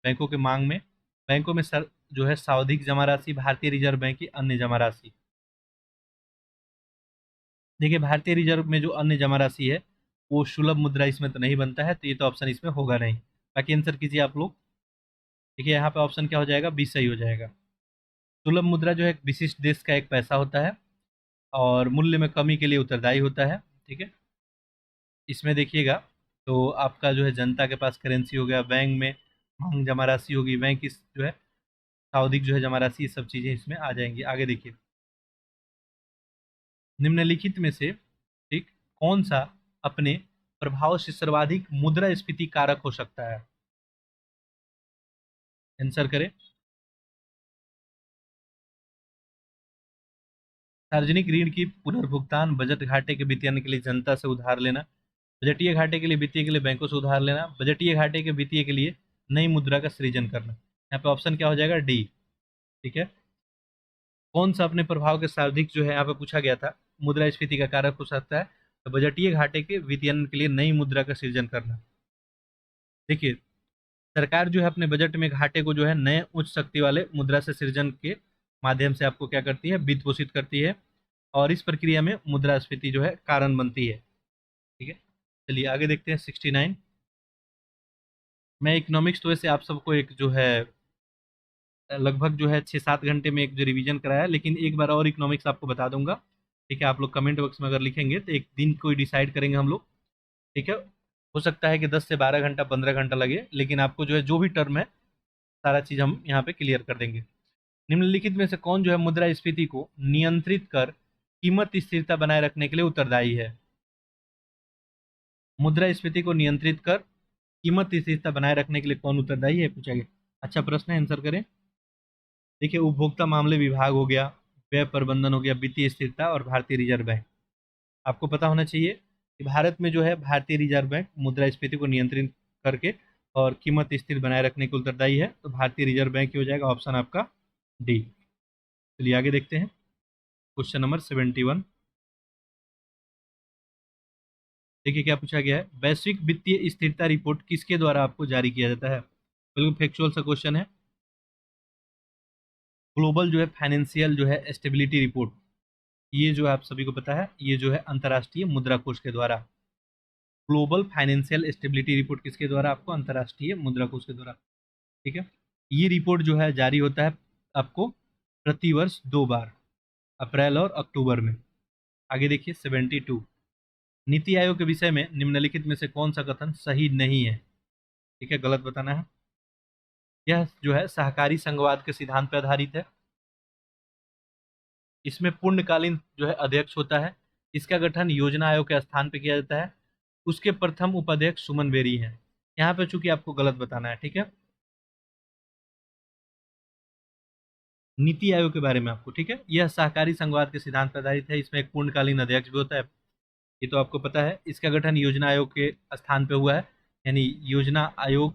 बैंकों के मांग में, बैंकों में सर जो है सावधिक जमा राशि, भारतीय रिजर्व बैंक की अन्य जमा राशि। देखिए भारतीय रिजर्व में जो अन्य जमा राशि है वो सुलभ मुद्रा इसमें तो नहीं बनता है, तो ये तो ऑप्शन इसमें होगा नहीं। बाकी आंसर कीजिए आप लोग। देखिए यहाँ पे ऑप्शन क्या हो जाएगा, बी सही हो जाएगा। सुलभ मुद्रा जो है एक विशिष्ट देश का एक पैसा होता है और मूल्य में कमी के लिए उत्तरदायी होता है। ठीक है, इसमें देखिएगा तो आपका जो है जनता के पास करेंसी हो गया, बैंक में मांग जमा राशि होगी, बैंक की जो है सावधिक जो है जमा राशि, ये सब चीज़ें इसमें आ जाएंगी। आगे देखिए, निम्नलिखित में से ठीक कौन सा अपने प्रभाव से सर्वाधिक मुद्रास्फीति कारक हो सकता है? आंसर करें। सार्वजनिक ऋण की पुनर्भुगतान, बजट घाटे के वित्तीयन के लिए जनता से उधार लेना, बजटीय घाटे के लिए वित्तीय के लिए बैंकों से उधार लेना, बजटीय घाटे के वित्तीय के लिए नई मुद्रा का सृजन करना। यहाँ पे ऑप्शन क्या हो जाएगा, डी। ठीक है, कौन सा अपने प्रभाव के सर्वाधिक जो है यहाँ पे पूछा गया था मुद्रास्फीति का कारक हो सकता है, तो बजटीय घाटे के वित्तीयन के लिए नई मुद्रा का सृजन करना। देखिए सरकार जो है अपने बजट में घाटे को जो है नए उच्च शक्ति वाले मुद्रा से सृजन के माध्यम से आपको क्या करती है, वित्त पोषित करती है। और इस प्रक्रिया में मुद्रास्फीति जो है कारण बनती है। ठीक है, चलिए आगे देखते हैं 69। मैं इकोनॉमिक्स तो वैसे आप सबको एक जो है लगभग जो है 6-7 घंटे में एक जो रिवीजन कराया, लेकिन एक बार और इकोनॉमिक्स आपको बता दूंगा। ठीक है, आप लोग कमेंट बॉक्स में अगर लिखेंगे तो एक दिन कोई डिसाइड करेंगे हम लोग। ठीक है, हो सकता है कि 10 से 12 घंटा 15 घंटा लगे, लेकिन आपको जो है जो भी टर्म है सारा चीज़ हम यहाँ पे क्लियर कर देंगे। निम्नलिखित में से कौन जो है मुद्रास्फीति को नियंत्रित कर कीमत स्थिरता बनाए रखने के लिए उत्तरदायी है? मुद्रास्फीति को नियंत्रित कर कीमत स्थिरता बनाए रखने के लिए कौन उत्तरदायी है, पूछा गया। अच्छा प्रश्न है, आंसर करें। देखिए, उपभोक्ता मामले विभाग हो गया, व्यय प्रबंधन हो गया, वित्तीय स्थिरता और भारतीय रिजर्व बैंक। आपको पता होना चाहिए कि भारत में जो है भारतीय रिजर्व बैंक मुद्रास्फीति को नियंत्रित करके और कीमत स्थिर बनाए रखने के उत्तरदायी है, तो भारतीय रिजर्व बैंक ही हो जाएगा ऑप्शन आपका डी। चलिए आगे देखते हैं क्वेश्चन नंबर 71। देखिए क्या पूछा गया है, वैश्विक वित्तीय स्थिरता रिपोर्ट किसके द्वारा आपको जारी किया जाता है? बिल्कुल फैक्चुअल सा क्वेश्चन है। ग्लोबल जो है फाइनेंशियल जो है स्टेबिलिटी रिपोर्ट, ये जो है आप सभी को पता है, ये जो है अंतर्राष्ट्रीय मुद्रा कोष के द्वारा। ग्लोबल फाइनेंशियल स्टेबिलिटी रिपोर्ट किसके द्वारा? आपको अंतर्राष्ट्रीय मुद्रा कोष के द्वारा। ठीक है, ये रिपोर्ट जो है जारी होता है आपको प्रतिवर्ष 2 बार, अप्रैल और अक्टूबर में। आगे देखिए 72। नीति आयोग के विषय में निम्नलिखित में से कौन सा कथन सही नहीं है? ठीक है, गलत बताना है। यह जो है सहकारी संघवाद के सिद्धांत पर आधारित है। इसमें पूर्णकालीन जो है अध्यक्ष होता है। इसका गठन योजना आयोग के स्थान पर किया जाता है। उसके प्रथम उपाध्यक्ष सुमन बेरी हैं। यहाँ पे चूंकि आपको गलत बताना है। ठीक है, नीति आयोग के बारे में आपको, ठीक है, यह सहकारी संघवाद के सिद्धांत पर आधारित है। इसमें एक पूर्णकालीन अध्यक्ष भी होता है, ये तो आपको पता है। इसका गठन योजना आयोग के स्थान पे हुआ है, यानी योजना आयोग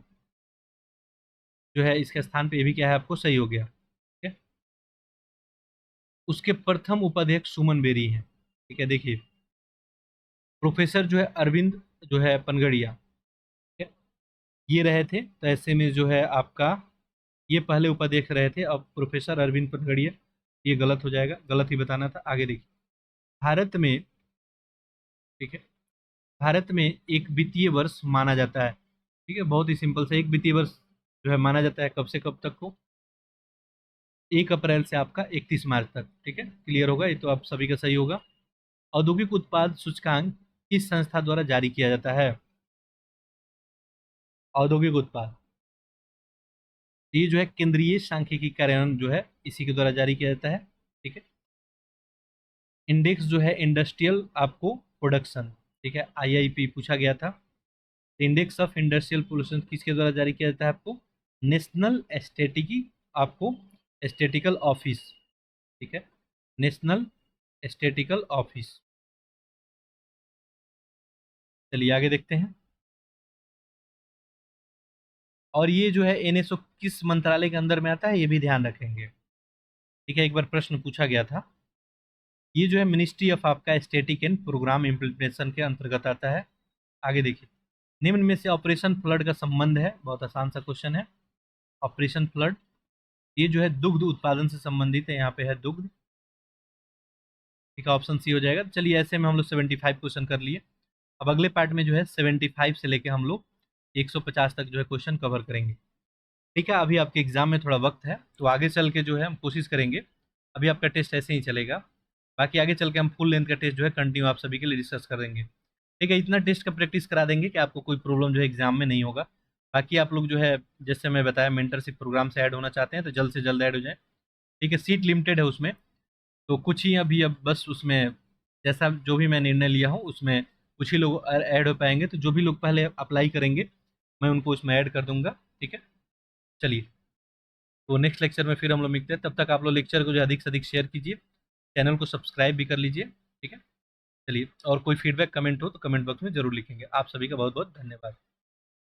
जो है इसके स्थान पे, ये भी क्या है आपको सही हो गया। ठीक है, उसके प्रथम उपाध्यक्ष सुमन बेरी हैं। ठीक है, देखिए प्रोफेसर जो है अरविंद जो है पनगड़िया, ठीक है, ये रहे थे। तो ऐसे में जो है आपका ये पहले उपाध्यक्ष रहे थे, अब प्रोफेसर अरविंद पनगड़िया, ये गलत हो जाएगा, गलत ही बताना था। आगे देखिए, भारत में, ठीक है, भारत में एक वित्तीय वर्ष माना जाता है। ठीक है, बहुत ही सिंपल से एक वित्तीय वर्ष जो है माना जाता है कब से कब तक को? 1 अप्रैल से आपका 31 मार्च तक। ठीक है, क्लियर होगा, ये तो आप सभी का सही होगा। औद्योगिक उत्पाद सूचकांक किस संस्था द्वारा जारी किया जाता है? औद्योगिक उत्पाद, ये जो है केंद्रीय सांख्यिकी कार्यान्वयन जो है इसी के द्वारा जारी किया जाता है। ठीक है, इंडेक्स जो है इंडस्ट्रियल आपको प्रोडक्शन, ठीक है, आईआईपी पूछा गया था। इंडेक्स ऑफ इंडस्ट्रियल पोल्यूशन किसके द्वारा जारी किया जाता है? आपको नेशनल एस्थेटिकी, आपको एस्थेटिकल ऑफिस। ठीक है, नेशनल एस्थेटिकल ऑफिस। चलिए आगे देखते हैं। और ये जो है एनएसओ किस मंत्रालय के अंदर में आता है, ये भी ध्यान रखेंगे। ठीक है, एक बार प्रश्न पूछा गया था। ये जो है मिनिस्ट्री ऑफ आपका स्टैटिक एंड प्रोग्राम इम्प्लीमेंटेशन के अंतर्गत आता है। आगे देखिए, निम्न में से ऑपरेशन फ्लड का संबंध है, बहुत आसान सा क्वेश्चन है। ऑपरेशन फ्लड, ये जो है दुग्ध उत्पादन से संबंधित है, यहाँ पे है दुग्ध। ठीक है, ऑप्शन सी हो जाएगा। चलिए ऐसे में हम लोग 75 क्वेश्चन कर लिए। अब अगले पार्ट में जो है 75 से लेके हम लोग 150 तक जो है क्वेश्चन कवर करेंगे। ठीक है, अभी आपके एग्जाम में थोड़ा वक्त है, तो आगे चल के जो है हम कोशिश करेंगे। अभी आपका टेस्ट ऐसे ही चलेगा, बाकी आगे चल के हम फुल लेंथ का टेस्ट जो है कंटिन्यू आप सभी के लिए डिस्कस कर देंगे। ठीक है, इतना टेस्ट का प्रैक्टिस करा देंगे कि आपको कोई प्रॉब्लम जो है एग्जाम में नहीं होगा। बाकी आप लोग जो है जैसे मैं बताया मेंटरशिप प्रोग्राम से ऐड होना चाहते हैं तो जल्द से जल्द ऐड हो जाए। ठीक है, सीट लिमिटेड है उसमें, तो कुछ ही अभी अब बस उसमें जैसा जो भी मैं निर्णय लिया हूँ उसमें कुछ ही लोग ऐड हो पाएंगे, तो जो भी लोग पहले अप्लाई करेंगे मैं उनको उसमें ऐड कर दूंगा। ठीक है, चलिए तो नेक्स्ट लेक्चर में फिर हम लोग मिलते हैं। तब तक आप लोग लेक्चर को जो अधिक से अधिक शेयर कीजिए, चैनल को सब्सक्राइब भी कर लीजिए। ठीक है, चलिए, और कोई फीडबैक कमेंट हो तो कमेंट बॉक्स में जरूर लिखेंगे। आप सभी का बहुत बहुत धन्यवाद।